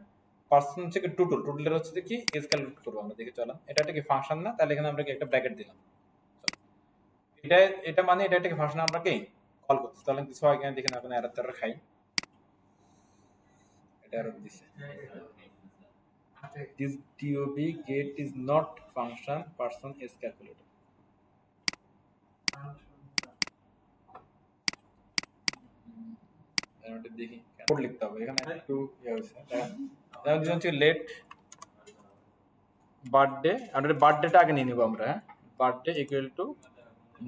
পার্সন হচ্ছে কি টুটলের হচ্ছে কি এজ ক্যালকুলেট করবো আমরা, দেখি চলেন এটা একটা কি ফাংশন না, তাহলে এখানে আমরা কি একটা ব্র্যাকেট দিলাম, এটা মানে এটা একটা ফাংশন আমরা কি কল করতেছি। তাহলে কিছু হয় কিনা দেখি না, কোনো এরর টেরর খাই, এটা এরর দিছে, this dob get is not function person is calculator। দেখি কোড লিখতে হবে এখানে একটু ইয়ে হয়েছে, তাহলে হচ্ছে লেট বার্থডে, আমরা বার্থডেটা আগে নিয়ে নিব আমরা। হ্যাঁ birthday equal to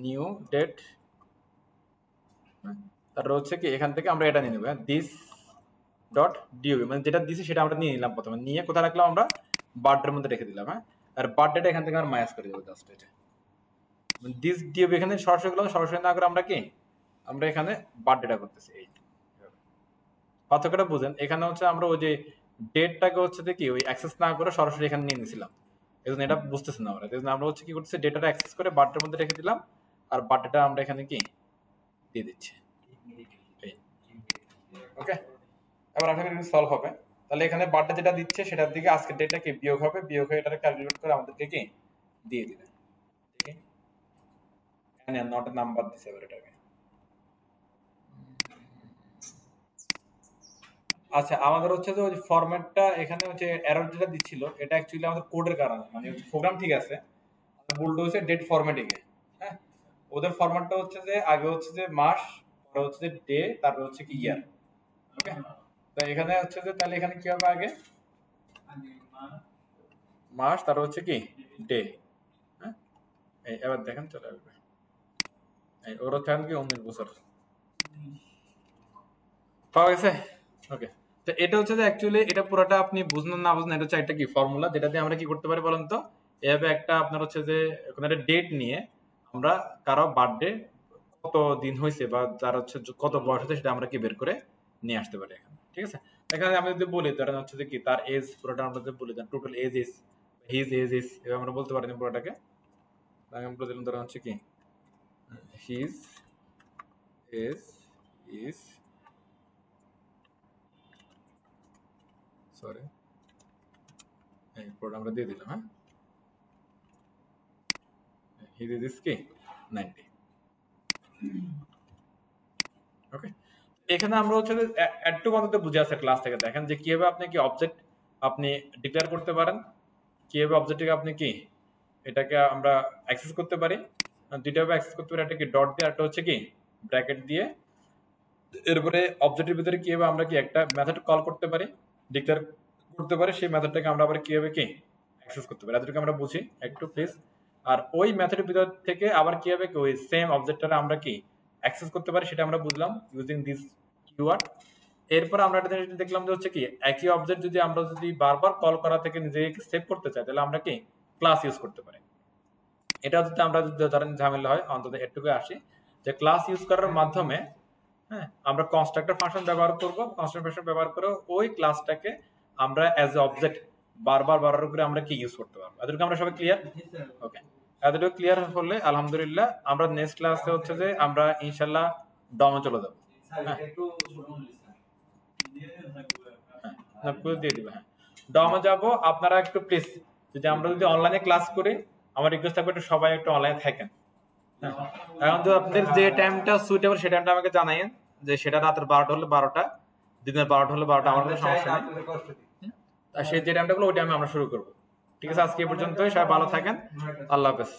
new date, তারপর হচ্ছে কি এখান থেকে আমরা এটা নিয়ে নেব, দিস ডট ডিওবি মানে যেটা দিছি সেটা আমরা নিয়ে নিলাম, প্রথমে নিয়ে কোথায় রাখলাম আমরা বার্থডের মধ্যে রেখে দিলাম। হ্যাঁ আর বার্থডেটা এখান থেকে আমরা মাইনাস করে দেবো জাস্ট, এটা দিস ডিওবি এখানে সরাসরি করলাম, সরাসরি না করে আমরা কি আমরা এখানে বার্থডেটা করতেছি। এই পার্থক্যটা বুঝেন, এখানে হচ্ছে আমরা ওই যে ডেটটাকে হচ্ছে কি ওই অ্যাক্সেস না করে সরাসরি এখানে নিয়ে নিয়েছিলাম, এই জন্য এটা বুঝতেছি না আমরা। এই জন্য আমরা হচ্ছে কি করতেছি ডেটাটা অ্যাক্সেস করে বার্থডের মধ্যে রেখে দিলাম, আর বার্থডেটা আমরা এখানে কি দিয়ে দিচ্ছি। ওকে এবার আশা করি সলভ হবে। তাহলে এখানে বার্থডে যেটা দিচ্ছে সেটার দিকে আজকের ডেটটা কি বিয়োগ হবে, বিয়োগ হয়ে এটাকে ক্যালকুলেট করে আমাদেরকে কি দিয়ে দিবে। ঠিক আছে নট এ নাম্বার দিছে এবার এটাকে, আচ্ছা, আমাদের হচ্ছে যে ওই ফরম্যাটটা এখানে হচ্ছে এরর যেটা দিচ্ছিল এটা অ্যাকচুয়ালি আমাদের কোডের কারণে, মানে প্রোগ্রাম ঠিক আছে, ভুলটা হচ্ছে ডেট ফরম্যাটিং এ। হ্যাঁ, ওদের ফরম্যাটটা হচ্ছে যে আগে হচ্ছে যে মাস, পরে হচ্ছে যে ডে, তারপর হচ্ছে কি ইয়ার। ওকে, তো এখানে হচ্ছে যে তাহলে এখানে কি হবে, আগে মাস, তারপর হচ্ছে কি ডে। হ্যাঁ, এবার দেখেন চলে আসবে, ওর হচ্ছে কি 19 বছর পাওয়া গেছে। ওকে, তো এটা হচ্ছে যে অ্যাকচুয়ালি এটা পুরোটা আপনি বুঝলেন না বুঝলেন, এটা হচ্ছে একটা কি ফর্মুলা যেটা দিয়ে আমরা কি করতে পারি বলেন তো, এভাবে একটা আপনার হচ্ছে যে কোনো একটা ডেট নিয়ে আমরা কারো বার্থডে কত দিন হয়েছে বা তার হচ্ছে কত বয়স হয়েছে সেটা আমরা কি বের করে নিয়ে আসতে পারি এখানে। ঠিক আছে, এখানে আমি যদি বলি ধরেন হচ্ছে যে কি তার এজ পুরোটা আমরা যদি বলি total age is, his age is, এভাবে আমরা বলতে পারি না পুরোটাকে। আমি বলে দিলাম ধরেন হচ্ছে কি হিজ এজ ইজ, সরি এই পুরোটা আমরা দিয়ে দিলাম। হ্যাঁ, হিজ এজ ইজ কি 90। ওকে, এখানে আমরা হচ্ছে যে একটু মধ্যে বুঝে আছে ক্লাস থেকে, দেখেন যে কিভাবে আপনি কি অবজেক্ট আপনি ডিক্লেয়ার করতে পারেন, কিভাবে অবজেক্টকে আপনি কি এটাকে আমরা অ্যাক্সেস করতে পারি। দুইটা ভাবে অ্যাক্সেস করতে পারি, একটা কি ডট দিয়ে, একটা হচ্ছে কি ব্র্যাকেট দিয়ে। এরপরে অবজেক্টের ভিতরে কিভাবে আমরা কি একটা মেথড কল করতে পারি, ডিক্লেয়ার করতে পারি, সেই মেথডটাকে আমরা আবার কিভাবে কি অ্যাক্সেস করতে পারি, এতটুকু আমরা বুঝি একটু প্লিজ। আর ওই মেথডের ভিতর থেকে আবার কিভাবে কি ওই সেম অবজেক্টটা আমরা কি অ্যাক্সেস করতে পারি সেটা আমরা বুঝলাম ইউজিং দিস কিওয়ার্ড। এরপর আমরা একটা জিনিস দেখলাম যে হচ্ছে কি একই অবজেক্ট যদি আমরা যদি বারবার কল করা থেকে নিজেকে সেভ করতে চাই তাহলে আমরা কি ক্লাস ইউজ করতে পারি। এটা যদি আমরা যদি ধরেন ঝামেলা হয়, অন্তত এটুকু আসি যে ক্লাস ইউজ করার মাধ্যমে, হ্যাঁ, আমরা কনস্ট্রাক্টর ফাংশন ব্যবহার করব, কনস্ট্রাক্টর ফাংশন ব্যবহার করে ওই ক্লাসটাকে আমরা অ্যাজ এ অবজেক্ট বারবার বারবার করে আমরা কি ইউজ করতে পারবো। এতটুকু আমরা সবাই ক্লিয়ার? ওকে, এতটুকু ক্লিয়ার হলে আলহামদুলিল্লাহ আমরা নেক্সট ক্লাসে হচ্ছে যে আমরা ইনশাআল্লাহ ডমে চলে যাব। হ্যাঁ, হ্যাঁ দিয়ে দিবে। হ্যাঁ, ডমে যাব, আপনারা একটু প্লিজ যদি আমরা যদি অনলাইনে ক্লাস করি, আমার রিকোয়েস্ট থাকবে একটু সবাই একটু অনলাইনে থাকেন। হ্যাঁ, এখন তো আপনাদের যে টাইমটা সুইটেবল সেই টাইমটা আমাকে জানাইন, যে সেটা রাতের 12টা হলে 12টা, দিনের 12টা হলে 12টা, আমার কোনো সমস্যা নেই। আর সেই যে টাইমটা বলবো ওই টাইমে আমরা শুরু করবো। ঠিক আছে, আজকে এই পর্যন্তই, সবাই ভালো থাকেন, আল্লাহ হাফেজ।